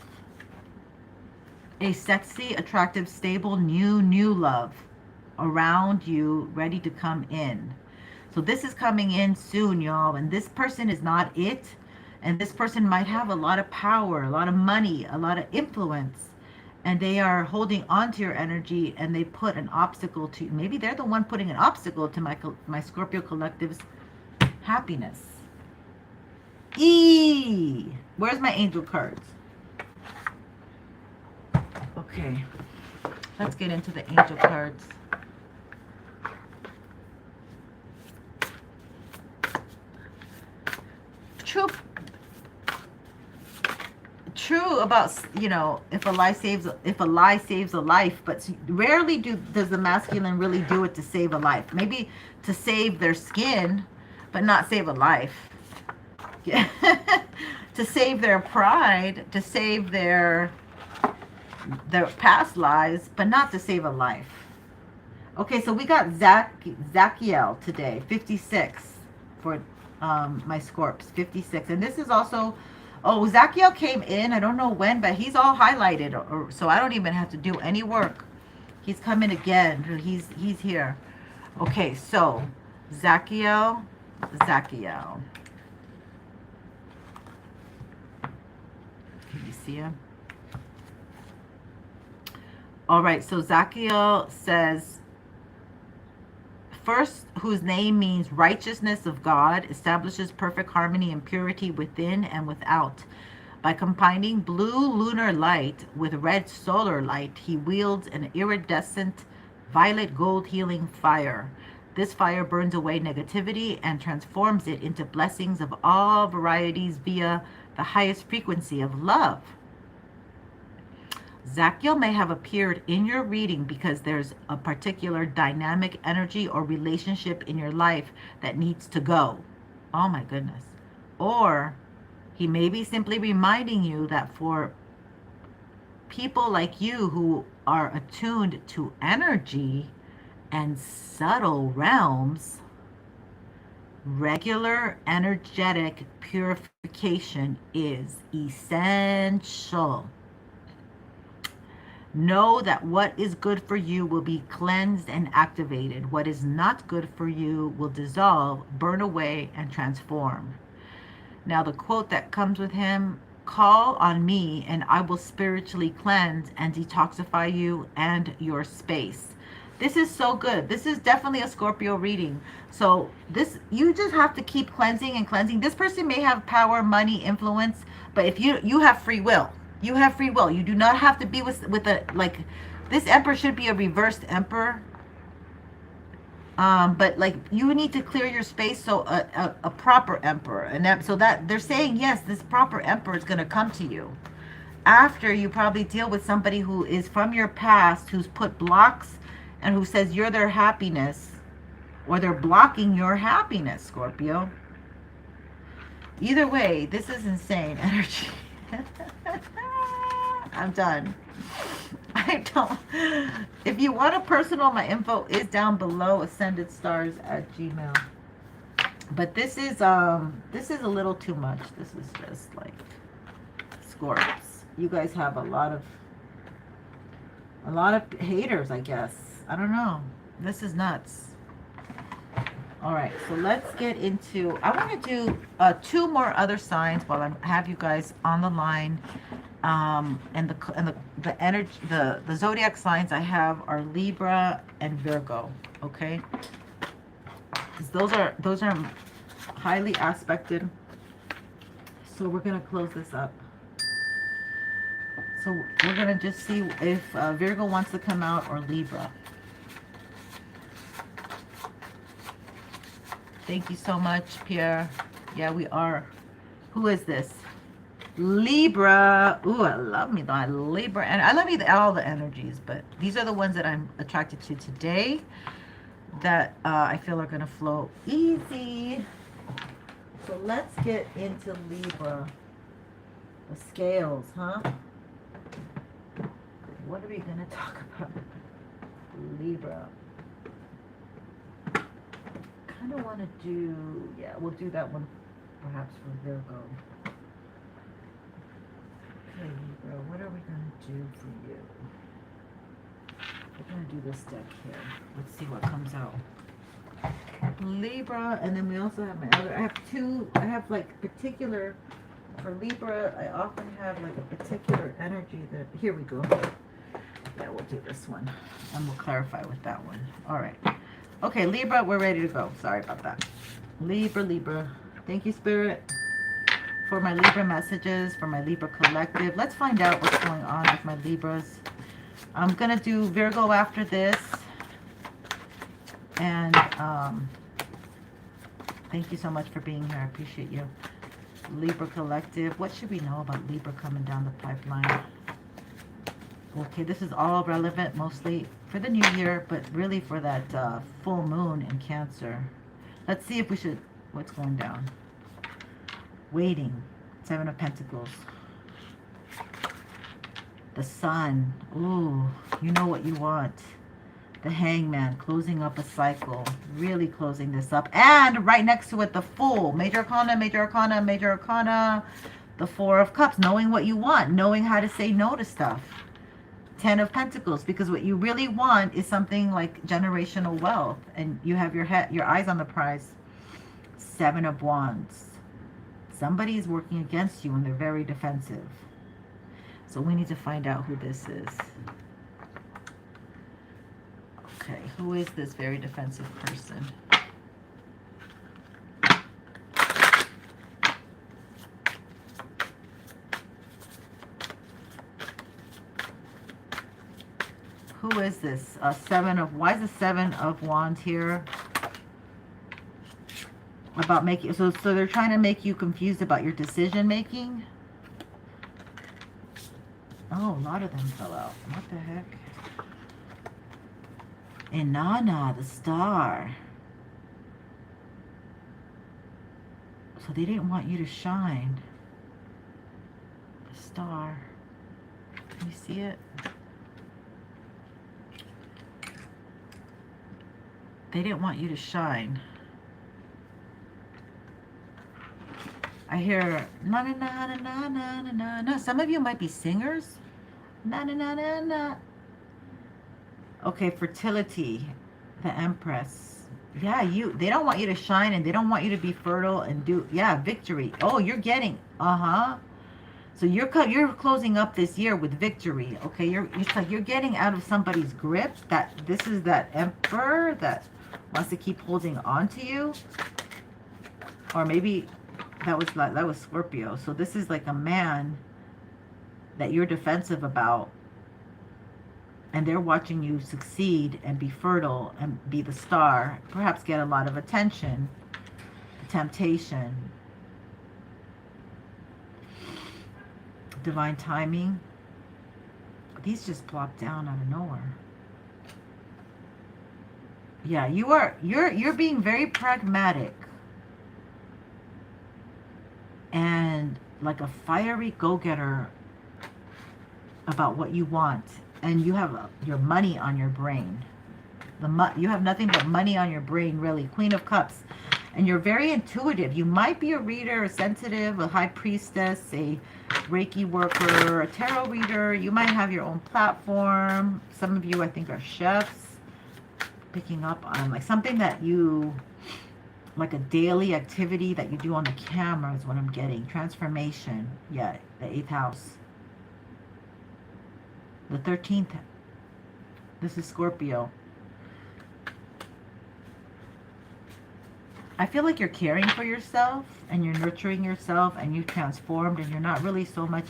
A sexy, attractive, stable, new love around you, ready to come in. So this is coming in soon, y'all, and this person is not it, and this person might have a lot of power, a lot of money, a lot of influence, and they are holding on to your energy, and they put an obstacle to, maybe they're the one putting an obstacle to my Scorpio collective's happiness. Where's my angel cards? Okay, let's get into the angel cards. True about, you know, if a lie saves a life, but rarely does the masculine really do it to save a life. Maybe to save their skin, but not save a life. To save their pride, to save their past lives, but not to save a life. Okay, so we got Zachiel today, 56 for my Scorps, 56. And this is also, oh, Zachiel came in, I don't know when, but he's all highlighted, so I don't even have to do any work. He's coming again. He's here. Okay, so Zachiel. Can you see him? All right, so Zachiel says, first, whose name means righteousness of God, establishes perfect harmony and purity within and without. By combining blue lunar light with red solar light, he wields an iridescent violet gold healing fire. This fire burns away negativity and transforms it into blessings of all varieties via the highest frequency of love. Zachiel may have appeared in your reading because there's a particular dynamic energy or relationship in your life that needs to go. Oh my goodness. Or he may be simply reminding you that for people like you who are attuned to energy and subtle realms, regular energetic purification is essential. Know that what is good for you will be cleansed and activated. What is not good for you will dissolve, burn away, and transform. Now the quote that comes with him, call on me and I will spiritually cleanse and detoxify you and your space. This is so good. This is definitely a Scorpio reading. So this, you just have to keep cleansing and cleansing. This person may have power, money, influence, but if you have free will. You have free will. You do not have to be with a, like, this emperor should be a reversed emperor. But like you need to clear your space, so a proper emperor, and that, so that they're saying yes, this proper emperor is going to come to you after you probably deal with somebody who is from your past, who's put blocks and who says you're their happiness, or they're blocking your happiness, Scorpio. Either way, this is insane energy. I'm done. I don't. If you want a personal, my info is down below, ascendedstarz@gmail. But this is a little too much. This is just like Scorps. You guys have a lot of haters, I guess. I don't know. This is nuts. All right, so let's get into. I want to do 2 more other signs while I have you guys on the line. And the energy, the zodiac signs I have are Libra and Virgo. Okay, because those are highly aspected. So we're gonna close this up. So we're gonna just see if Virgo wants to come out, or Libra. Thank you so much, Pierre. Yeah, we are. Who is this? Libra. Ooh, I love me though. Libra, and I love all the energies, but these are the ones that I'm attracted to today, that I feel are gonna flow easy. So let's get into Libra. The scales, huh? What are we gonna talk about? Libra. Kind of want to do, yeah, we'll do that one perhaps for Virgo. Okay, Libra, what are we going to do for you? We're going to do this deck here. Let's see what comes out. Libra, and then we also have my other, I have like particular, for Libra, I often have like a particular energy that, here we go. Yeah, we'll do this one, and we'll clarify with that one. All right. Okay, Libra, we're ready to go. Sorry about that. Libra. Thank you, Spirit, for my Libra messages, for my Libra collective. Let's find out what's going on with my Libras. I'm going to do Virgo after this. And thank you so much for being here. I appreciate you. Libra collective. What should we know about Libra coming down the pipeline? Okay, this is all relevant mostly for the new year, but really for that full moon in Cancer. Let's see if we should, what's going down. Waiting. 7 of Pentacles. The Sun. Ooh, you know what you want. The Hangman, closing up a cycle. Really closing this up. And right next to it, the Fool. Major Arcana, Major Arcana, Major Arcana. The 4 of Cups. Knowing what you want. Knowing how to say no to stuff. 10 of Pentacles, because what you really want is something like generational wealth, and you have your eyes on the prize. 7 of Wands. Somebody is working against you and they're very defensive. So we need to find out who this is. Okay, who is this very defensive person? Who is this? Why is the 7 of Wands here? About making, so they're trying to make you confused about your decision making. Oh, a lot of them fell out. What the heck? Inanna, the star. So they didn't want you to shine. The star. Can you see it? They didn't want you to shine. I hear na na na na na na na na. Some of you might be singers. Na na na na na. Okay, fertility, the Empress. Yeah, they don't want you to shine, and they don't want you to be fertile and do, yeah, victory. Oh, you're getting, so you're closing up this year with victory. Okay, it's like you're getting out of somebody's grip. This is that Emperor that wants to keep holding on to you. Or maybe that was Scorpio. So this is like a man that you're defensive about, and they're watching you succeed and be fertile and be the star, perhaps get a lot of attention, temptation, divine timing. These just plop down out of nowhere. Yeah, you're being very pragmatic and like a fiery go-getter about what you want. And you have your money on your brain. You have nothing but money on your brain, really. Queen of Cups. And you're very intuitive. You might be a reader, a sensitive, a high priestess, a Reiki worker, a tarot reader. You might have your own platform. Some of you, I think, are chefs. Picking up on like something that you, like a daily activity that you do on the camera is what I'm getting. Transformation. Yeah, the 8th house. The 13th, this is Scorpio. I feel like you're caring for yourself and you're nurturing yourself and you've transformed and you're not really so much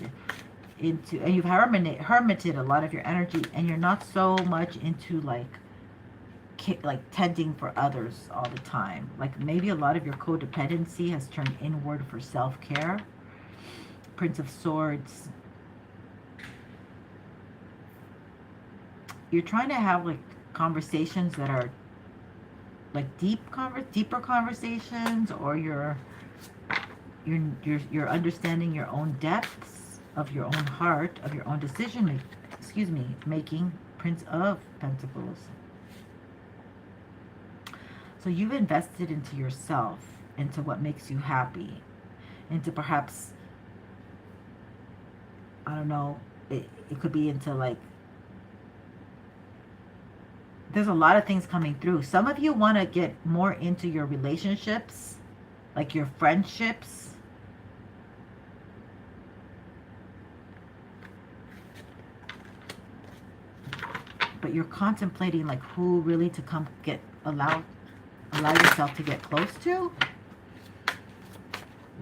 into, and you've hermited a lot of your energy and you're not so much into like tending for others all the time. Like maybe a lot of your codependency has turned inward for self-care. Prince of Swords. You're trying to have like conversations that are like deeper conversations, or you're understanding your own depths of your own heart, of your own decision making. Prince of Pentacles. So you've invested into yourself, into what makes you happy, into perhaps, I don't know, it could be into like, there's a lot of things coming through. Some of you want to get more into your relationships, like your friendships. But you're contemplating like who really to come allow yourself to get close to.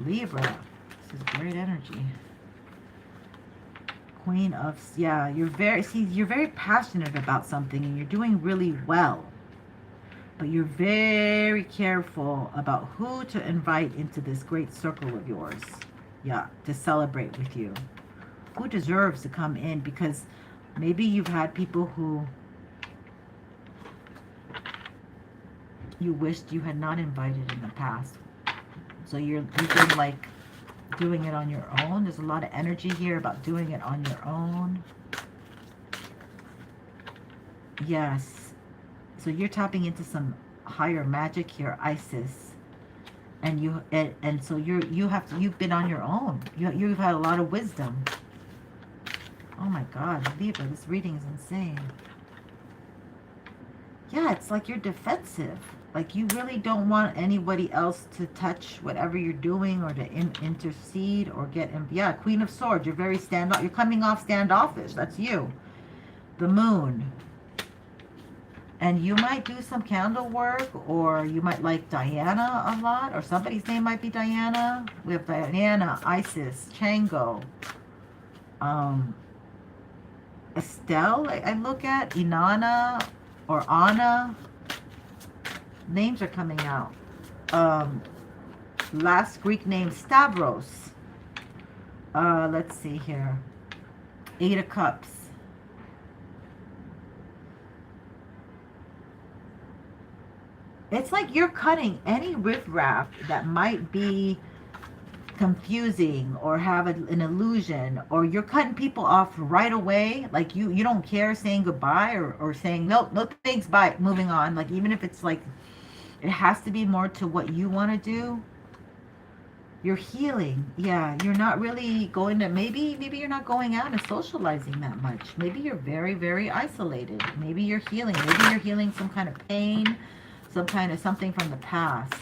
Libra. This is great energy. Queen of, yeah, you're very passionate about something and you're doing really well, but you're very careful about who to invite into this great circle of yours, yeah, to celebrate with you. Who deserves to come in, because maybe you've had people who you wished you had not invited in the past, so you've been like doing it on your own. There's a lot of energy here about doing it on your own. Yes. So you're tapping into some higher magic here, Isis. And so you've been on your own. You've had a lot of wisdom. Oh my God, Libra, this reading is insane. Yeah, it's like you're defensive. Like you really don't want anybody else to touch whatever you're doing, or to intercede or get in. Yeah, Queen of Swords. You're very standoff. You're coming off standoffish. That's you. The Moon. And you might do some candle work, or you might like Diana a lot, or somebody's name might be Diana. We have Diana, Isis, Chango, Estelle. I look at Inanna or Anna. Names are coming out. Last Greek name, Stavros. Let's see here. Eight of Cups. It's like you're cutting any riffraff that might be confusing or have an illusion, or you're cutting people off right away. Like you don't care saying goodbye or saying no thanks, bye, moving on. Like even if it's like it has to be more to what you want to do. You're healing. Yeah, you're not really going to, maybe you're not going out and socializing that much. Maybe you're very, very isolated. Maybe you're healing. Maybe you're healing some kind of pain, some kind of something from the past.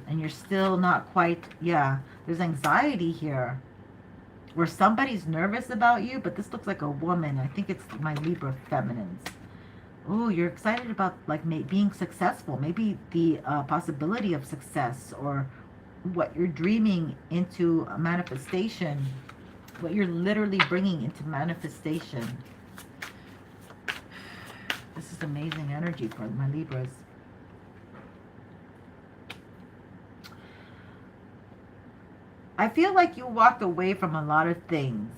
And you're still not quite, yeah, there's anxiety here. Where somebody's nervous about you, but this looks like a woman. I think it's my Libra feminines. Oh, you're excited about like being successful. Maybe the possibility of success, or what you're dreaming into a manifestation, what you're literally bringing into manifestation. This is amazing energy for my Libras. I feel like you walked away from a lot of things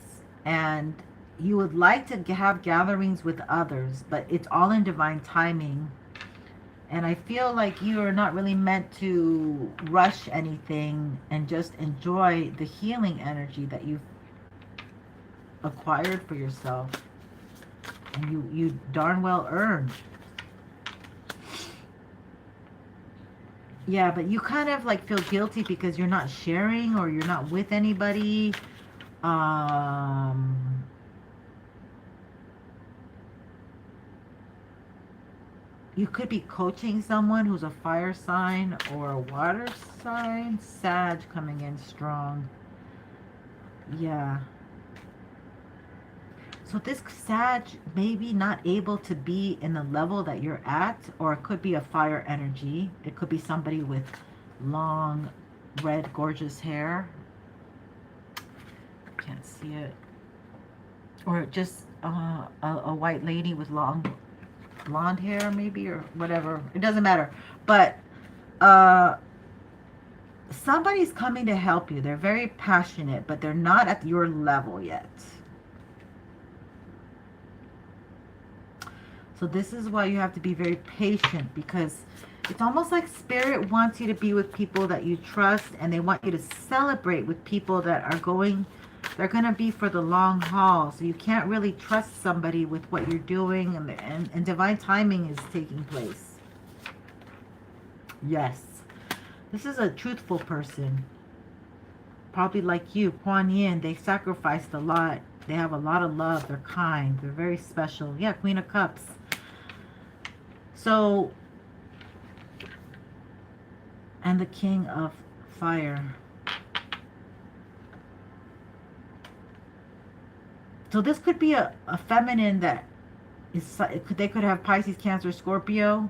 and you would like to have gatherings with others, but it's all in divine timing. And I feel like you are not really meant to rush anything and just enjoy the healing energy that you've acquired for yourself. And you darn well earned. Yeah, but you kind of like feel guilty because you're not sharing or you're not with anybody. You could be coaching someone who's a fire sign or a water sign. Sag coming in strong. Yeah. So this Sag may be not able to be in the level that you're at, or it could be a fire energy. It could be somebody with long, red, gorgeous hair. Can't see it. Or just a white lady with long blonde hair maybe, or whatever. It doesn't matter. But somebody's coming to help you. They're very passionate, but they're not at your level yet. So this is why you have to be very patient, because it's almost like Spirit wants you to be with people that you trust, and they want you to celebrate with people that are they're going to be for the long haul. So you can't really trust somebody with what you're doing, and divine timing is taking place. Yes. This is a truthful person. Probably like you, Kuan Yin. They sacrificed a lot. They have a lot of love. They're kind. They're very special. Yeah, Queen of Cups. So, and the King of Fire. So this could be a feminine that is, they could have Pisces, Cancer, Scorpio,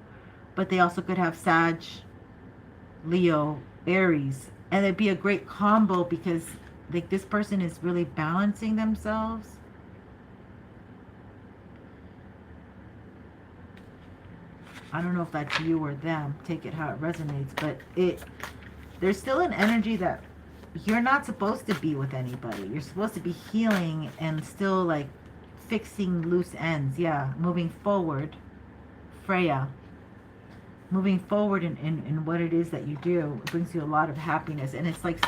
but they also could have Sag, Leo, Aries. And it'd be a great combo because like this person is really balancing themselves. I don't know if that's you or them. Take it how it resonates. But there's still an energy that you're not supposed to be with anybody. You're supposed to be healing and still like fixing loose ends. Yeah, moving forward. Freya. Moving forward in what it is that you do. It brings you a lot of happiness. And it's like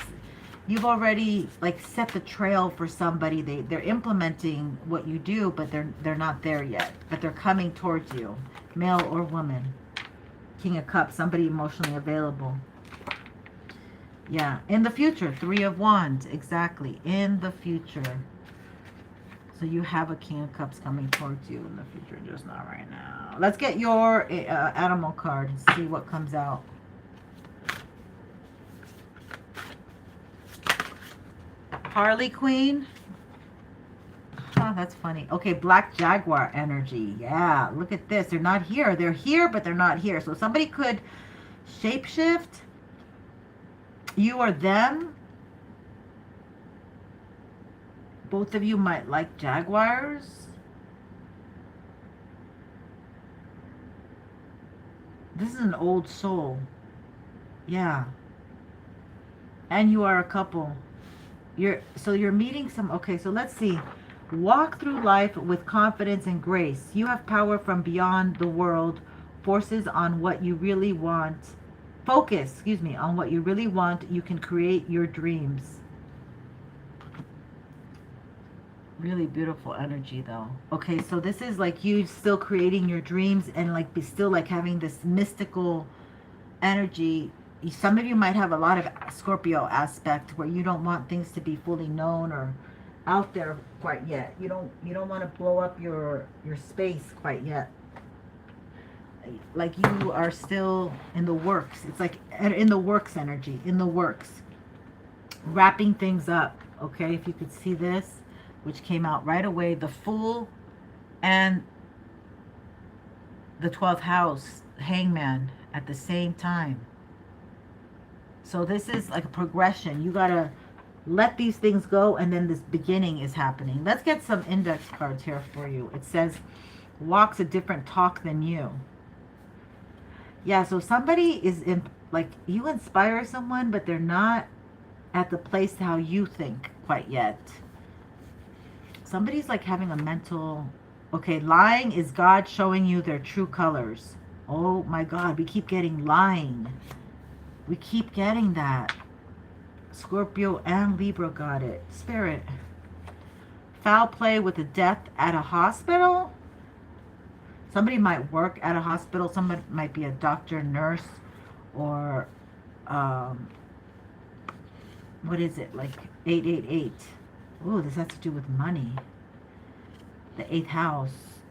you've already like set the trail for somebody. They're implementing what you do, but they're not there yet. But they're coming towards you. Male or woman. King of Cups. Somebody emotionally available. Yeah. In the future. Three of Wands. Exactly. In the future. So you have a King of Cups coming towards you in the future. Just not right now. Let's get your animal card and see what comes out. Harley Quinn. Oh, that's funny. Okay, Black Jaguar energy. Yeah, look at this. They're not here. They're here, but they're not here. So somebody could shapeshift. You or them. Both of you might like jaguars. This is an old soul. Yeah. And you are a couple. You're meeting some, okay, so let's see. Walk through life with confidence and grace. You have power from beyond the world. Forces on what you really want. Focus, on what you really want. You can create your dreams. Really beautiful energy though. Okay, so this is like you still creating your dreams and like be still like having this mystical energy. Some of you might have a lot of Scorpio aspect where you don't want things to be fully known or out there quite yet. You don't want to blow up your space quite yet. Like you are still in the works. It's like in the works energy, in the works. Wrapping things up, okay? If you could see this, which came out right away, the Fool and the 12th house, Hangman, at the same time. So this is like a progression. You gotta let these things go, and then this beginning is happening. Let's get some index cards here for you. It says, walks a different talk than you. Yeah, so somebody is in, like, you inspire someone, but they're not at the place how you think quite yet. Somebody's like having a mental, okay, lying is God showing you their true colors. Oh my God, we keep getting lying. We keep getting that. Scorpio and Libra got it. Spirit. Foul play with a death at a hospital. Somebody might work at a hospital. Somebody might be a doctor, nurse, or what is it? Like 888. Oh, this has to do with money. The 8th house.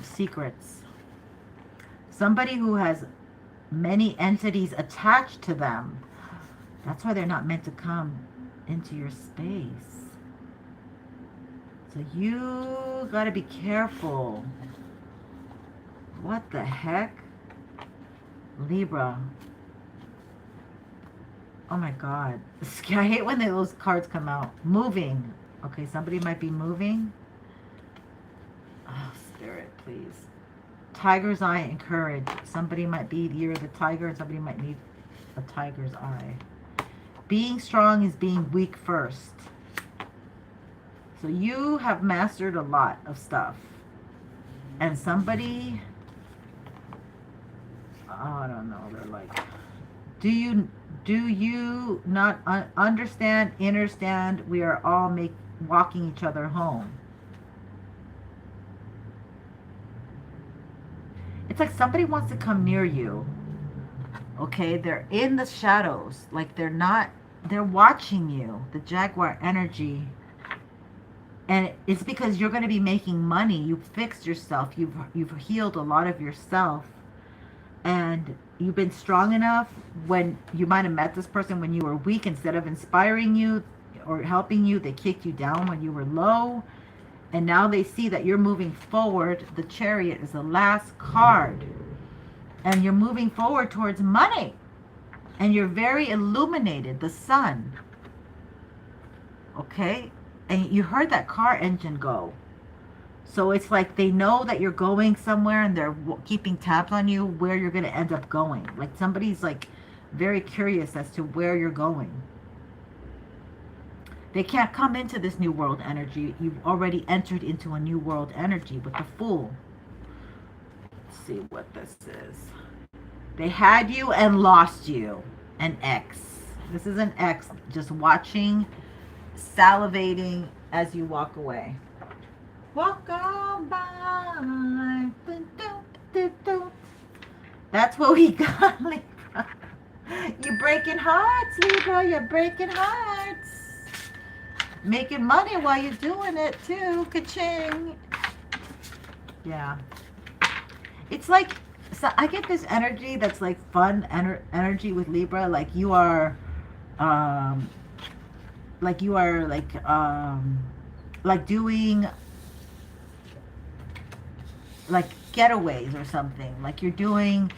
Secrets. Somebody who has many entities attached to them. That's why they're not meant to come into your space. So you got to be careful. What the heck? Libra. Oh my God. I hate when those cards come out. Moving. Okay, somebody might be moving. Oh, Spirit, please. Tiger's eye and courage. Somebody might be the year of the tiger, and somebody might need a tiger's eye. Being strong is being weak first. So you have mastered a lot of stuff. And somebody, I don't know, they're like, do you not understand, we are all walking each other home. It's like somebody wants to come near you. Okay, they're in the shadows. Like they're watching you. The Jaguar energy. And it's because you're going to be making money. You've fixed yourself. You've healed a lot of yourself. And you've been strong enough when you might have met this person when you were weak. Instead of inspiring you or helping you, they kicked you down when you were low. And now they see that you're moving forward. The Chariot is the last card. And you're moving forward towards money. And you're very illuminated. The sun. Okay? And you heard that car engine go. So it's like they know that you're going somewhere and they're keeping tabs on you where you're going to end up going. Like somebody's like very curious as to where you're going. They can't come into this new world energy. You've already entered into a new world energy with the Fool. Let's see what this is. They had you and lost you. An X. This is an X just watching, salivating as you walk away. Walk on by. That's what we got, Libra. You're breaking hearts, Libra. You're breaking hearts. Making money while you're doing it, too. Ka-ching. Yeah. It's like, so I get this energy that's like fun energy with Libra. Like you are doing like getaways or something. Like you're doing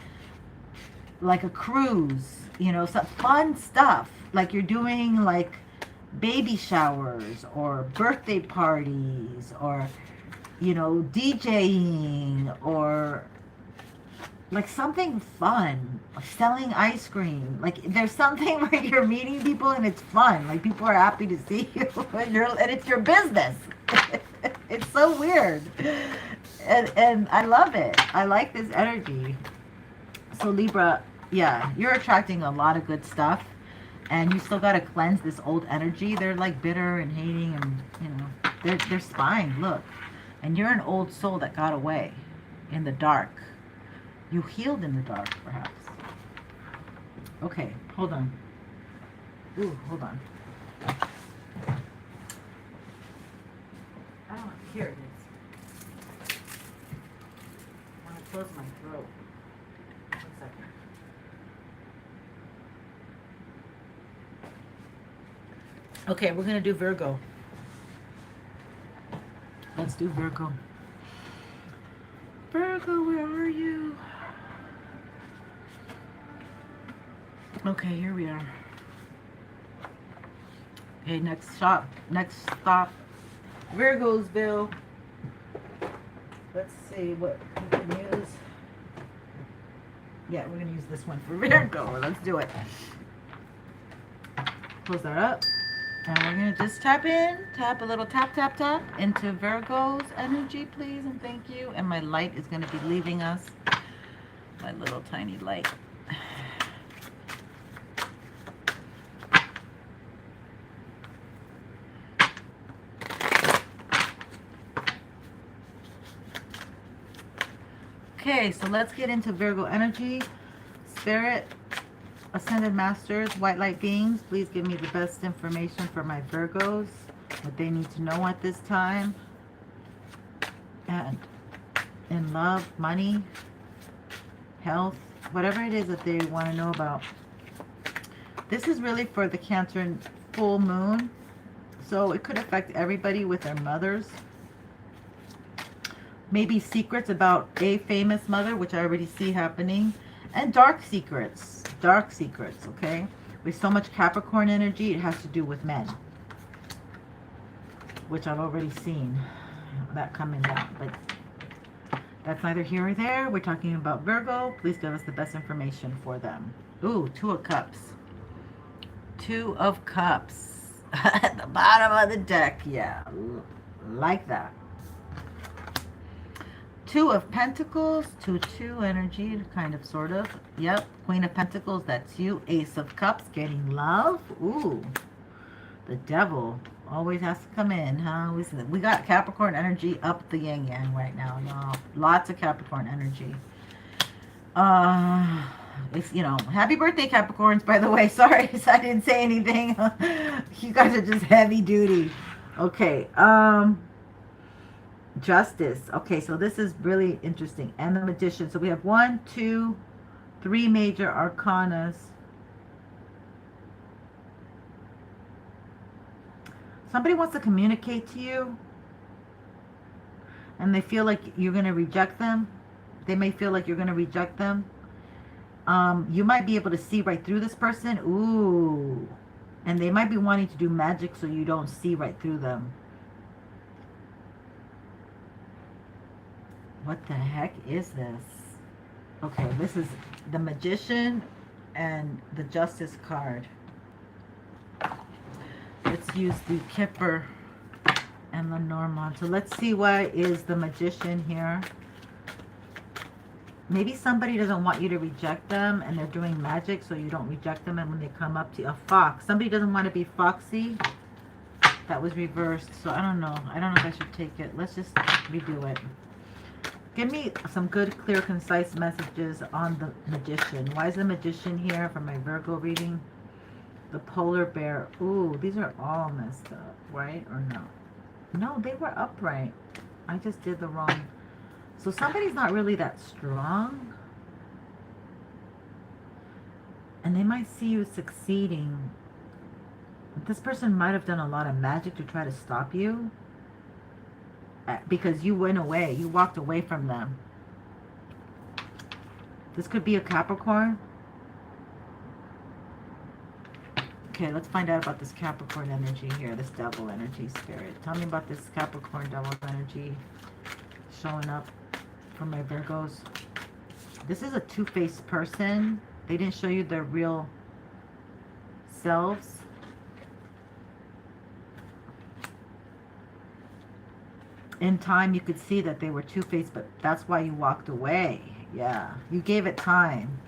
like a cruise, you know, some fun stuff. Like you're doing like baby showers or birthday parties or, you know, DJing or like something fun, like selling ice cream. Like there's something where you're meeting people and it's fun. Like people are happy to see you, and it's your business. It's so weird, and I love it. I like this energy. So Libra, yeah, you're attracting a lot of good stuff, and you still gotta cleanse this old energy. They're like bitter and hating, and you know, they're spying. Look, and you're an old soul that got away in the dark. You healed in the dark, perhaps. Okay, hold on. Ooh, hold on. I don't hear it. I want to close my throat. 1 second. Okay, we're going to do Virgo. Let's do Virgo. Virgo, where are you? Okay, here we are. Okay, next stop, Virgosville. Let's see what we can use. Yeah, we're gonna use this one for Virgo. Let's do it. Close that up. And we're gonna just tap a little tap into Virgo's energy, please, and thank you. And my light is gonna be leaving us. My little tiny light. Okay, so let's get into Virgo energy. Spirit, Ascended Masters, White Light Beings, please give me the best information for my Virgos, what they need to know at this time. And in love, money, health, whatever it is that they want to know about. This is really for the Cancer full moon, so it could affect everybody with their mothers. Maybe secrets about a famous mother, which I already see happening. And dark secrets, okay? With so much Capricorn energy, it has to do with men. Which I've already seen that coming down. But that's neither here or there. We're talking about Virgo. Please give us the best information for them. Ooh, 2 of Cups. 2 of Cups. At the bottom of the deck, yeah. Like that. 2 of Pentacles, 2 energy, kind of, sort of. Yep, Queen of Pentacles, that's you. Ace of Cups, getting love. Ooh, the Devil always has to come in, huh? We got Capricorn energy up the yin-yang right now, y'all. Lots of Capricorn energy. It's, you know, happy birthday, Capricorns, by the way. Sorry I didn't say anything. You guys are just heavy duty. Okay, Justice. Okay, so this is really interesting. And the Magician. So we have 1, 2, 3 major arcanas. Somebody wants to communicate to you, and they feel like you're going to reject them. They may feel like you're going to reject them. You might be able to see right through this person. Ooh. And they might be wanting to do magic so you don't see right through them. What the heck is this? Okay, this is the Magician and the Justice card. Let's use the Kipper and Lenormand. So let's see what is the Magician here. Maybe somebody doesn't want you to reject them and they're doing magic so you don't reject them, and when they come up to you, a fox. Somebody doesn't want to be foxy. That was reversed, so I don't know. I don't know if I should take it. Let's just redo it. Give me some good, clear, concise messages on the Magician. Why is the Magician here for my Virgo reading? The Polar Bear. Ooh, these are all messed up, right? Or no? No, they were upright. I just did the wrong. So somebody's not really that strong. And they might see you succeeding. This person might have done a lot of magic to try to stop you. Because you went away. You walked away from them. This could be a Capricorn. Okay, let's find out about this Capricorn energy here. This Devil energy, Spirit. Tell me about this Capricorn Devil energy showing up for my Virgos. This is a two-faced person. They didn't show you their real selves. In time, you could see that they were two-faced, but that's why you walked away. Yeah, you gave it time.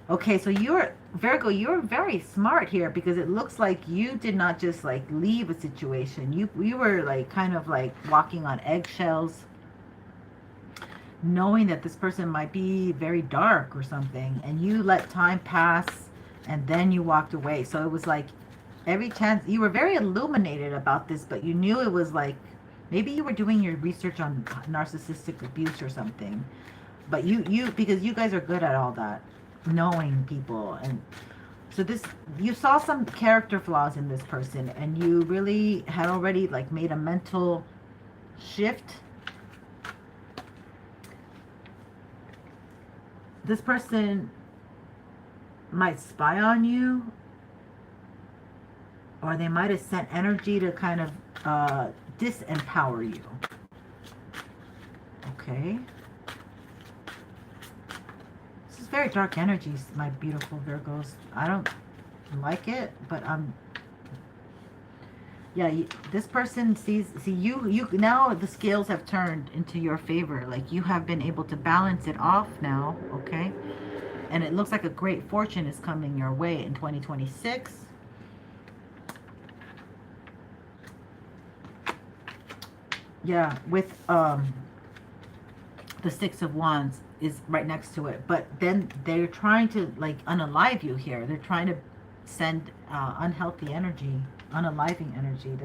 Okay, so you're, Virgo, you're very smart here, because it looks like you did not just like leave a situation. You were like kind of like walking on eggshells, knowing that this person might be very dark or something, and you let time pass and then you walked away. So it was like every chance, you were very illuminated about this, but you knew it was like, maybe you were doing your research on narcissistic abuse or something. But you because you guys are good at all that, knowing people. And so this, you saw some character flaws in this person, and you really had already like made a mental shift. This person might spy on you, or they might have sent energy to kind of disempower you. Okay. This is very dark energies, my beautiful Virgos. I don't like it, but yeah, this person sees you now. The scales have turned into your favor. Like, you have been able to balance it off now, okay? And it looks like a great fortune is coming your way in 2026. Yeah, with the Six of Wands is right next to it, but then they're trying to like unalive you here. They're trying to send unhealthy energy, unaliving energy.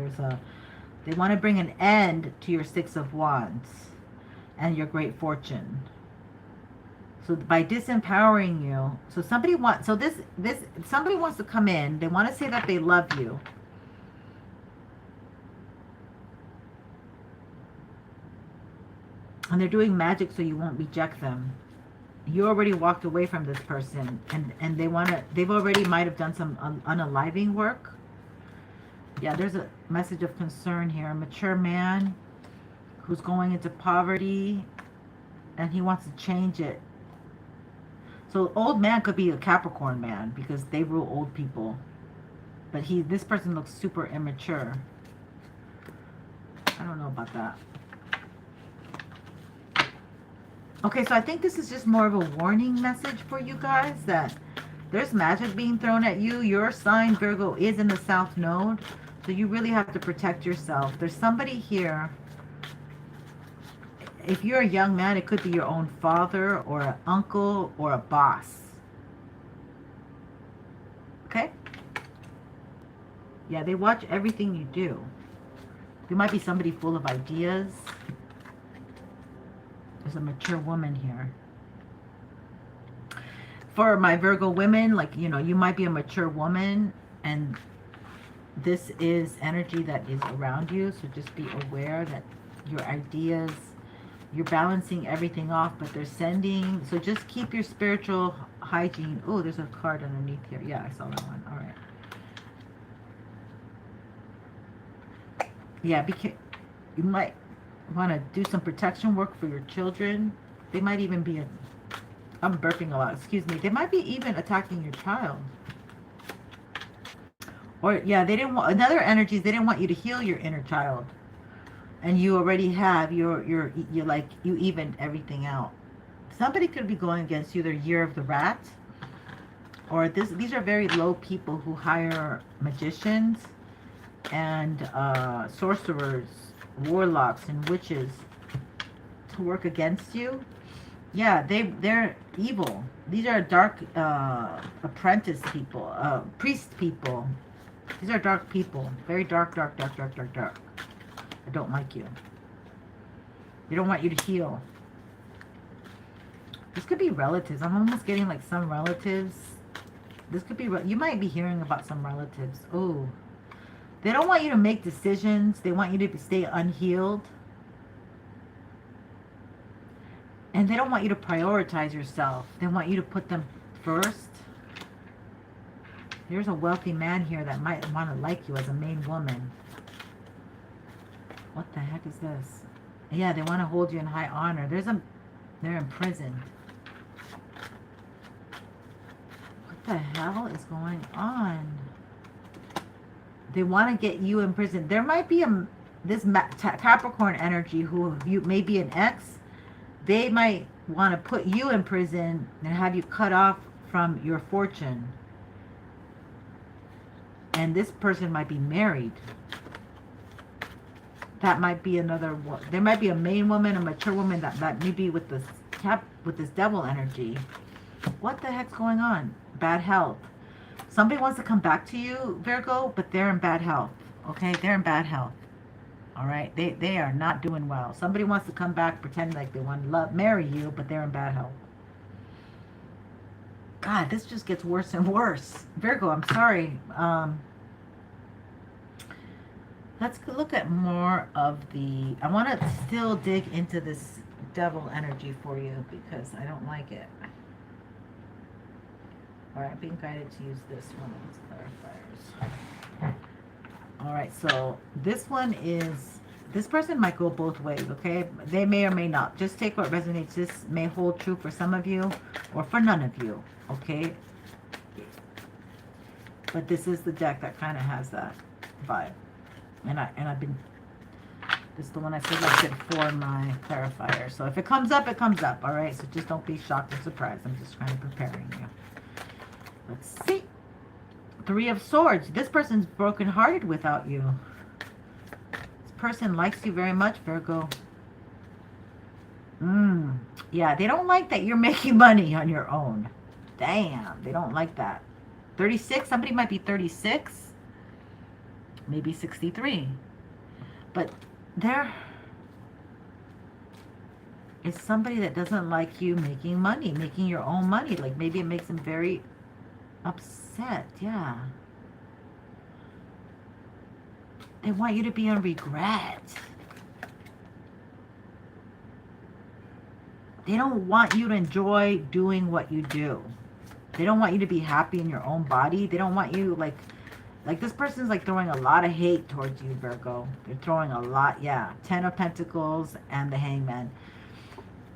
They want to bring an end to your Six of Wands and your great fortune. So by disempowering you, so somebody wants to come in. They want to say that they love you. And they're doing magic so you won't reject them. You already walked away from this person, and they've already might have done some unaliving work. Yeah, there's a message of concern here. A mature man who's going into poverty, and he wants to change it. So old man could be a Capricorn man, because they rule old people. But this person looks super immature. I don't know about that. Okay, so I think this is just more of a warning message for you guys that there's magic being thrown at you. Your sign, Virgo, is in the South Node, so you really have to protect yourself. There's somebody here. If you're a young man, it could be your own father or an uncle or a boss. Okay? Yeah, they watch everything you do. There might be somebody full of ideas. There's a mature woman here. For my Virgo women, like, you know, you might be a mature woman, and this is energy that is around you. So just be aware that your ideas, you're balancing everything off, but they're sending. So just keep your spiritual hygiene. Oh, there's a card underneath here. Yeah, I saw that one. All right. Yeah, you might want to do some protection work for your children. They might even be I'm burping a lot, excuse me. They might be even attacking your child. Or yeah, they didn't want, another energy is they didn't want you to heal your inner child, and you already have. You're like, you evened everything out. Somebody could be going against you, their year of the rat, or these are very low people who hire magicians and sorcerers, warlocks, and witches to work against you. Yeah, they're evil. These are dark apprentice people, priest people. These are dark people. Very dark, dark, dark, dark, dark, dark. I don't like you. They don't want you to heal. This could be relatives. I'm almost getting like some relatives. This could be, you might be hearing about some relatives. Oh, they don't want you to make decisions. They want you to stay unhealed. And they don't want you to prioritize yourself. They want you to put them first. There's a wealthy man here that might want to like you as a main woman. What the heck is this? Yeah, they want to hold you in high honor. They're imprisoned. the hell is going on? They want to get you in prison. There might be this Capricorn energy who you may be an ex. They might want to put you in prison and have you cut off from your fortune. And this person might be married. That might be another one. There might be a main woman, a mature woman that may be with this devil energy. What the heck's going on? Bad health. Somebody wants to come back to you, Virgo, but they're in bad health. Okay, they're in bad health. All right, they are not doing well. Somebody wants to come back pretending like they want to marry you, but they're in bad health. God, this just gets worse and worse. Virgo, I'm sorry. Let's look at more of the... I want to still dig into this devil energy for you because I don't like it. All right, being guided to use this one as clarifiers. All right, so this one is... This person might go both ways, okay? They may or may not. Just take what resonates. This may hold true for some of you or for none of you, okay? But this is the deck that kind of has that vibe. And I've been... This is the one I selected for my clarifier. So if it comes up, it comes up, all right? So just don't be shocked or surprised. I'm just kind of preparing you. Let's see. 3 of Swords. This person's brokenhearted without you. This person likes you very much, Virgo. Yeah, they don't like that you're making money on your own. Damn, they don't like that. 36. Somebody might be 36. Maybe 63. But there is somebody that doesn't like you making money, making your own money. Like maybe it makes them very upset. Yeah. They want you to be in regret. They don't want you to enjoy doing what you do. They don't want you to be happy in your own body. They don't want you like this person's like throwing a lot of hate towards you, Virgo. They're throwing a lot, yeah. 10 of Pentacles and the Hangman.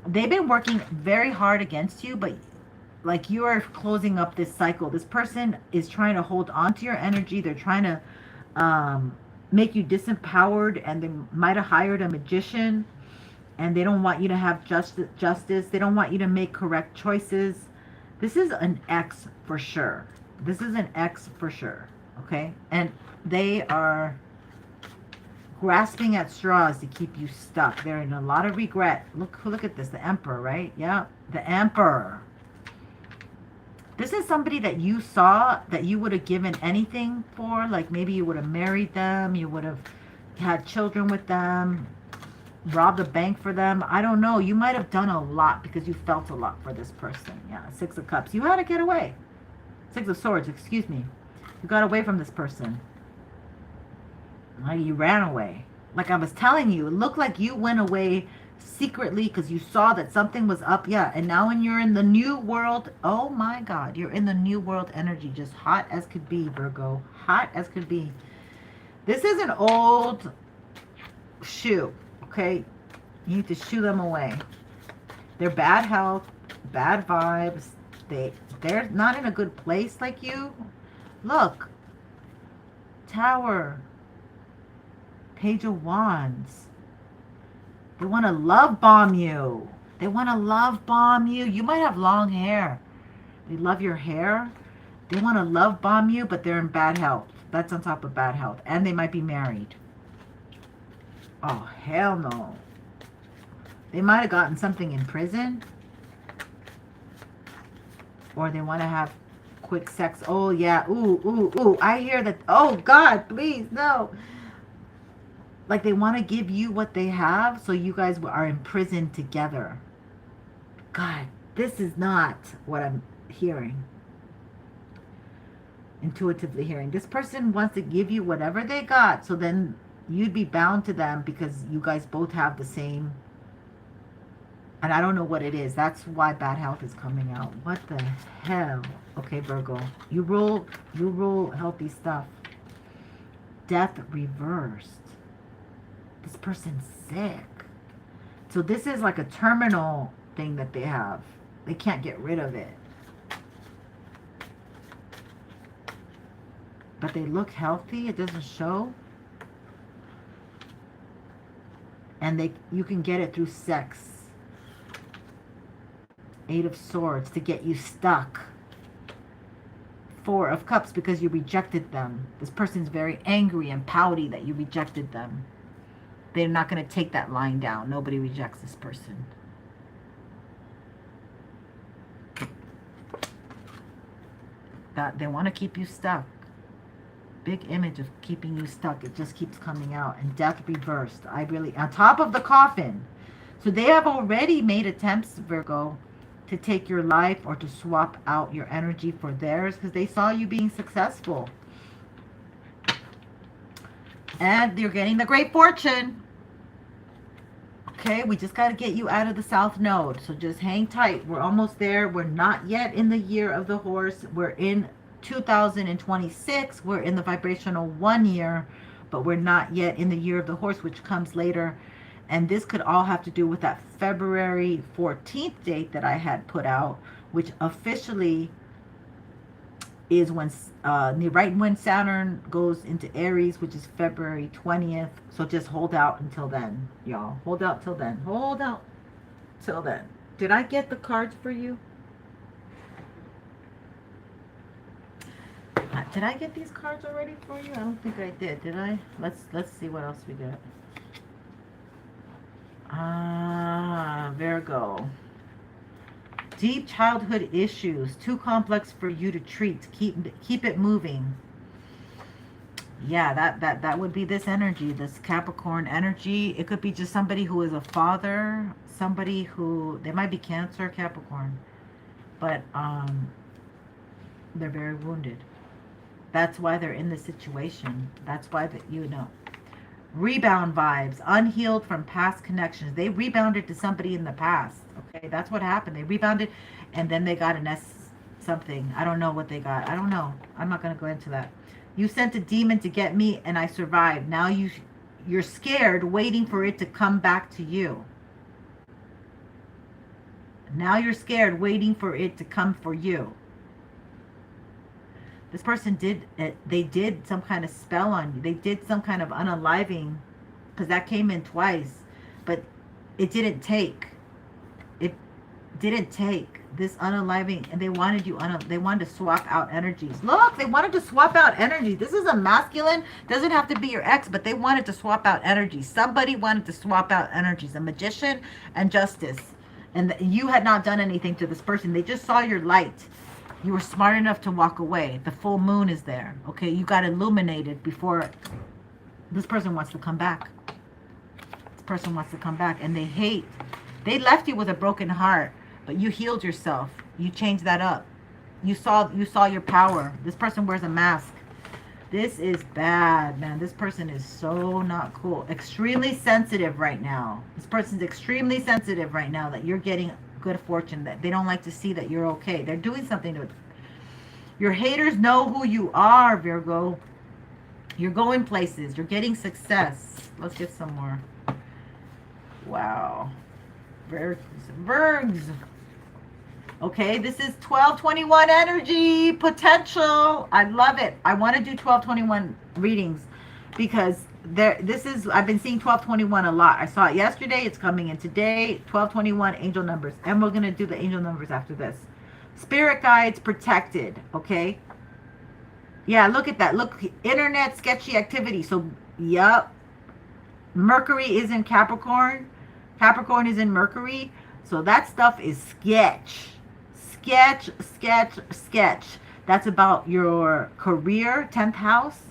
They've been working very hard against you, but like you are closing up this cycle. This person is trying to hold on to your energy. They're trying to make you disempowered, and they might have hired a magician, and they don't want you to have justice. They don't want you to make correct choices. This is an ex for sure. This is an ex for sure. Okay, and they are grasping at straws to keep you stuck. They're in a lot of regret. Look at this, the Emperor, right? Yeah, the Emperor. This is somebody that you saw that you would have given anything for. Like maybe you would have married them, you would have had children with them, robbed a bank for them. I don't know. You might have done a lot because you felt a lot for this person. Yeah, 6 of Cups. You had to get away. 6 of Swords, excuse me. You got away from this person. You ran away. Like I was telling you, it looked like you went away secretly because you saw that something was up. Yeah, and now when you're in the new world, oh my God, you're in the new world energy. Just hot as could be, Virgo. Hot as could be. This is an old shoe, okay? You need to shoo them away. They're bad health, bad vibes. They're not in a good place like you. Look, Tower, Page of Wands. They want to love bomb you. They want to love bomb you. You might have long hair. They love your hair. They want to love bomb you, but they're in bad health. That's on top of bad health. And they might be married. Oh, hell no. They might have gotten something in prison. Or they want to have quick sex. Oh yeah. Ooh. I hear that. Oh God, please, no. Like they want to give you what they have, so you guys are in prison together. God, this is not what I'm hearing. Intuitively hearing. This person wants to give you whatever they got, so then you'd be bound to them because you guys both have the same. And I don't know what it is. That's why bad health is coming out. What the hell? Okay, Virgo. You rule healthy stuff. Death reversed. This person's sick. So this is like a terminal thing that they have. They can't get rid of it. but they look healthy. It doesn't show. And you can get it through sex. 8 of Swords to get you stuck. 4 of Cups because you rejected them. This person's very angry and pouty that you rejected them. They're not going to take that line down. Nobody rejects this person. That they want to keep you stuck. Big image of keeping you stuck. It just keeps coming out. And Death reversed. On top of the coffin. So they have already made attempts, Virgo, to take your life or to swap out your energy for theirs because they saw you being successful. And you're getting the Great Fortune. Okay, we just got to get you out of the South Node. So just hang tight. We're almost there. We're not yet in the year of the horse. We're in 2026. We're in the vibrational 1 year, but we're not yet in the year of the horse, which comes later. And this could all have to do with that February 14th date that I had put out, which officially is when right when Saturn goes into Aries, which is February 20th. So just hold out until then, y'all. Hold out till then. Hold out till then. Did I get the cards for you? Did I get these cards already for you? I don't think I did. Did I? Let's see what else we got. Virgo. Deep childhood issues. Too complex for you to treat. Keep it moving. Yeah, that would be this energy, this Capricorn energy. It could be just somebody who is a father, somebody who, they might be Cancer, Capricorn, but they're very wounded. That's why they're in this situation. That's why rebound vibes, unhealed from past connections. They rebounded to somebody in the past. Okay, that's what happened. They rebounded, and then they got something. I don't know what they got. I don't know. I'm not going to go into that. You sent a demon to get me, and I survived. Now you're scared, waiting for it to come back to you. Now you're scared, waiting for it to come for you. This person they did some kind of spell on you. They did some kind of unaliving, because that came in twice, but it didn't take. It didn't take this unaliving, and they wanted they wanted to swap out energies. Look, they wanted to swap out energies. This is a masculine, doesn't have to be your ex, but they wanted to swap out energies. Somebody wanted to swap out energies, a magician and justice. And you had not done anything to this person. They just saw your light. You were smart enough to walk away. The full moon is there. Okay, you got illuminated before. This person wants to come back. This person wants to come back, and they left you with a broken heart, but you healed yourself. You changed that up. You saw your power. This person wears a mask. This is bad, man. This person is so not cool. Extremely sensitive right now. This person's extremely sensitive right now that you're getting good fortune, that they don't like to see that you're okay. They're doing something to it. Your haters know who you are, Virgo. You're going places. You're getting success. Let's get some more. Wow. Virgs. Okay, this is 1221 energy potential. I love it. I want to do 1221 readings because I've been seeing 1221 a lot. I saw it yesterday. It's coming in today. 1221 angel numbers. And we're going to do the angel numbers after this. Spirit guides protected. Okay. Yeah, look at that. Look, internet sketchy activity. So, yep. Mercury is in Capricorn. Capricorn is in Mercury. So that stuff is sketch. Sketch, sketch, sketch. That's about your career, 10th house,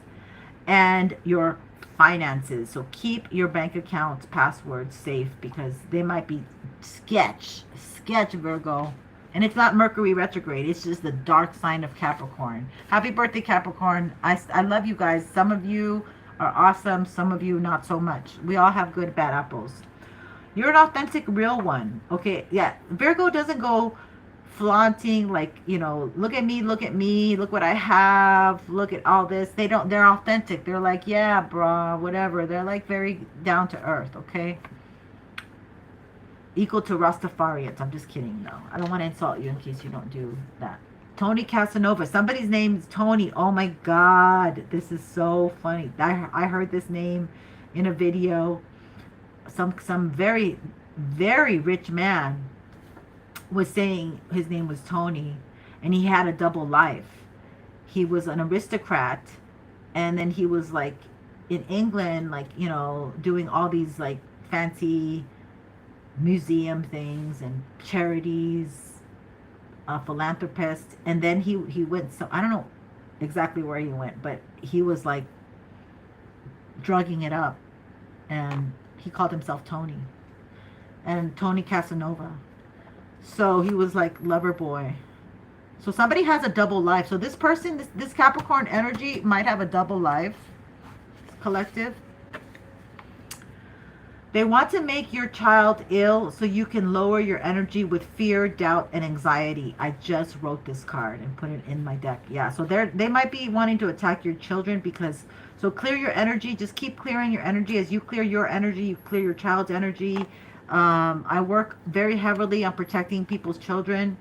and your finances. So keep your bank account passwords safe because they might be sketch, Virgo. And it's not Mercury retrograde. It's just the dark sign of Capricorn. Happy birthday, Capricorn. I love you guys. Some of you are awesome. Some of you not so much. We all have good, bad apples. You're an authentic, real one. Okay, yeah. Virgo doesn't go flaunting like, look at me, look what I have, look at all this. They're authentic. They're like, yeah, bruh, whatever. They're like very down to earth, okay? Equal to Rastafarians. I'm just kidding, though. I don't want to insult you in case you don't do that. Tony Casanova. Somebody's name is Tony. Oh my God. This is so funny. I heard this name in a video. Some very, very rich man was saying his name was Tony, and he had a double life. He was an aristocrat, and then he was like in England, like, you know, doing all these like fancy museum things and charities, a philanthropist. And then he went, so I don't know exactly where he went, but he was like drugging it up, and he called himself Tony, and Tony Casanova. So he was like lover boy. So somebody has a double life. So this person, this Capricorn energy might have a double life. Collective. They want to make your child ill so you can lower your energy with fear, doubt, and anxiety. I just wrote this card and put it in my deck. Yeah, so they might be wanting to attack your children because, so clear your energy. Just keep clearing your energy. As you clear your energy, you clear your child's energy. I work very heavily on protecting people's children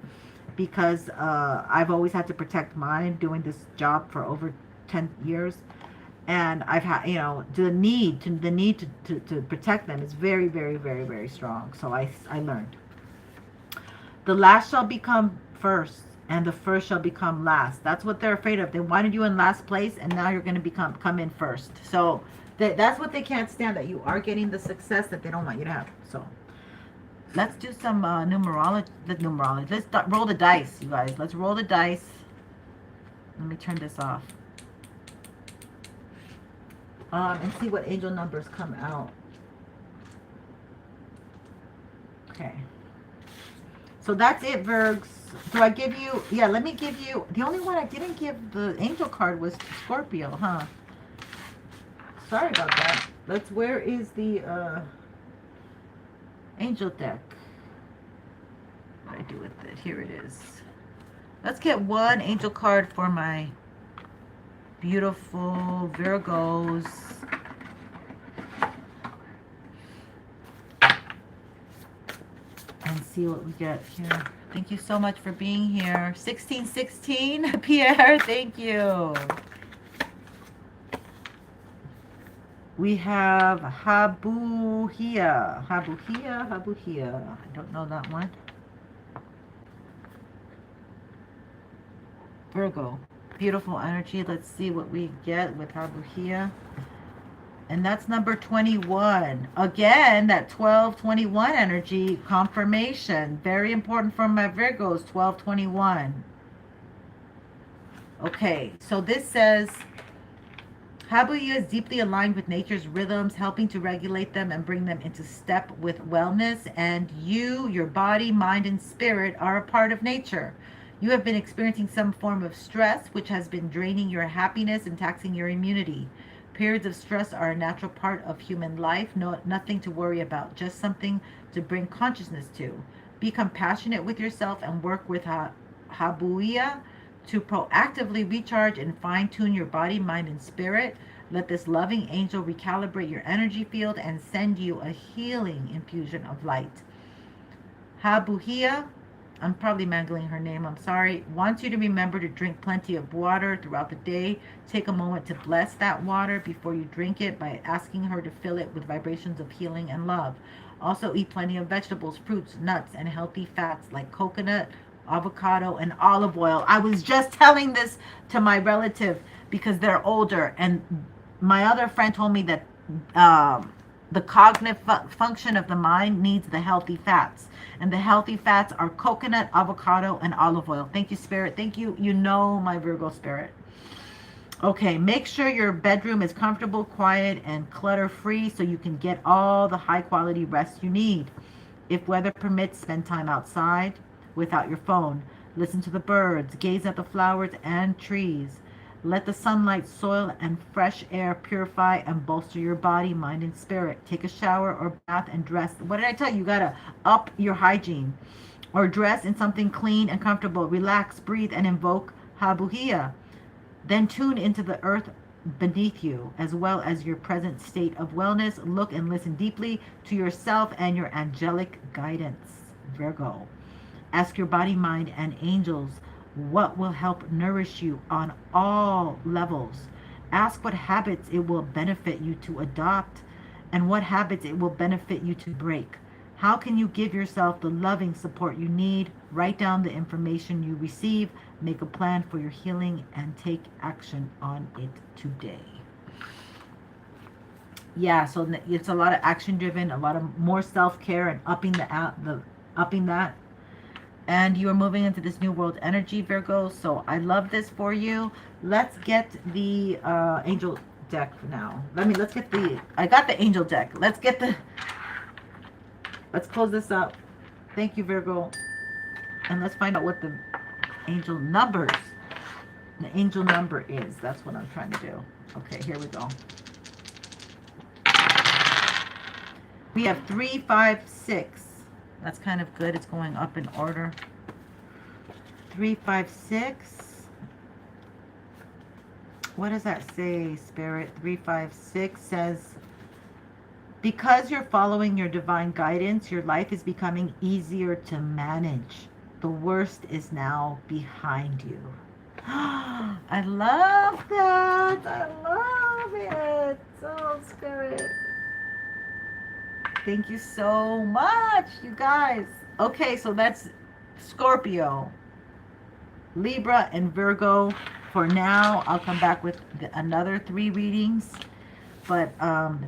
because I've always had to protect mine, doing this job for over 10 years. And I've had, you know, the need to protect them is very, very, very, very strong. So I learned. The last shall become first, and the first shall become last. That's what they're afraid of. They wanted you in last place, and now you're going to come in first. So that's what they can't stand, that you are getting the success that they don't want you to have. So let's do some numerology. Let's roll the dice, you guys. Let's roll the dice. Let me turn this off. And see what angel numbers come out. Okay. So that's it, Virgs. Do I give you... Yeah, let me give you... The only one I didn't give the angel card was Scorpio, huh? Sorry about that. Where is the angel deck? What do I do with it? Here it is. Let's get one angel card for my beautiful Virgos. And see what we get here. Thank you so much for being here. 1616, Pierre, thank you. We have Habuhia. I don't know that one. Virgo. Beautiful energy. Let's see what we get with Habuhia. And that's number 21. Again, that 1221 energy confirmation. Very important for my Virgos, 1221. Okay, so this says, Habuhia is deeply aligned with nature's rhythms, helping to regulate them and bring them into step with wellness. And you, your body, mind, and spirit are a part of nature. You have been experiencing some form of stress, which has been draining your happiness and taxing your immunity. Periods of stress are a natural part of human life. Nothing to worry about, just something to bring consciousness to. Be compassionate with yourself and work with Habuhia to proactively recharge and fine-tune your body, mind, and spirit. Let this loving angel recalibrate your energy field and send you a healing infusion of light. Habuhia, I'm probably mangling her name, I'm sorry, wants you to remember to drink plenty of water throughout the day. Take a moment to bless that water before you drink it by asking her to fill it with vibrations of healing and love. Also eat plenty of vegetables, fruits, nuts, and healthy fats like coconut, avocado, and olive oil. I was just telling this to my relative because they're older, and my other friend told me that the cognitive function of the mind needs the healthy fats. And the healthy fats are coconut, avocado, and olive oil. Thank you, Spirit. Thank you. You know my Virgo Spirit. Okay, make sure your bedroom is comfortable, quiet, and clutter-free so you can get all the high-quality rest you need. If weather permits, spend time outside without your phone. Listen to the birds, gaze at the flowers and trees. Let the sunlight, soil, and fresh air purify and bolster your body, mind, and spirit. Take a shower or bath and dress. What did I tell you? You gotta up your hygiene. Or dress in something clean and comfortable. Relax, breathe, and invoke Habuhia. Then tune into the earth beneath you, as well as your present state of wellness. Look and listen deeply to yourself and your angelic guidance. Virgo. Ask your body, mind, and angels what will help nourish you on all levels. Ask what habits it will benefit you to adopt and what habits it will benefit you to break. How can you give yourself the loving support you need? Write down the information you receive, make a plan for your healing, and take action on it today. Yeah, so it's a lot of action driven, a lot of more self-care and upping that. And you are moving into this new world energy, Virgo. So I love this for you. Let's get the angel deck now. Let's get the, I got the angel deck. Let's close this up. Thank you, Virgo. And let's find out what the angel number is. That's what I'm trying to do. Okay, here we go. We have 3, 5, 6. That's kind of good. It's going up in order. 3, 5, 6. What does that say, Spirit? 3, 5, 6 says, because you're following your divine guidance, your life is becoming easier to manage. The worst is now behind you. I love that. I love it. Oh, Spirit. Thank you so much, you guys. Okay, so that's Scorpio, Libra, and Virgo. For now, I'll come back with another 3 readings. But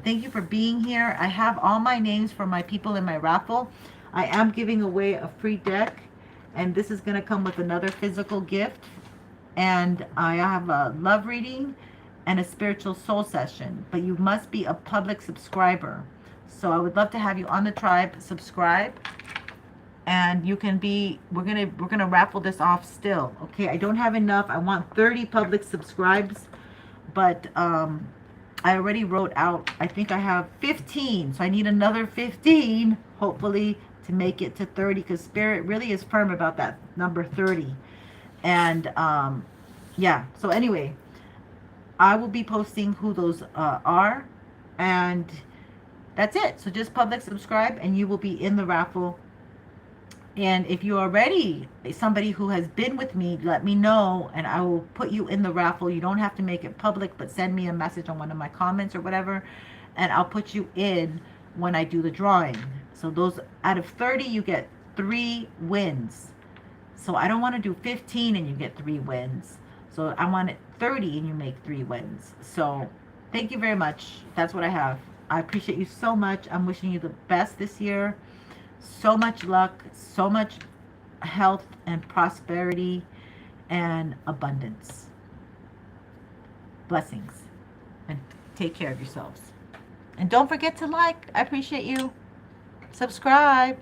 thank you for being here. I have all my names for my people in my raffle. I am giving away a free deck, and this is going to come with another physical gift. And I have a love reading and a spiritual soul session. But you must be a public subscriber. So I would love to have you on the tribe. Subscribe, and you can be. We're gonna raffle this off still. Okay, I don't have enough. I want 30 public subscribes, but I already wrote out. I think I have 15, so I need another 15, hopefully, to make it to 30. Because Spirit really is firm about that number 30, and yeah. So anyway, I will be posting who those are, and that's it. So just public subscribe and you will be in the raffle. And if you're already somebody who has been with me, let me know and I will put you in the raffle. You don't have to make it public, but send me a message on one of my comments or whatever, and I'll put you in when I do the drawing. So those out of 30, you get 3 wins. So I don't want to do 15 and you get 3 wins. So I want it 30 and you make 3 wins. So thank you very much. That's what I have. I appreciate you so much. I'm wishing you the best this year. So much luck, so much health and prosperity and abundance. Blessings. And take care of yourselves. And don't forget to like. I appreciate you. Subscribe.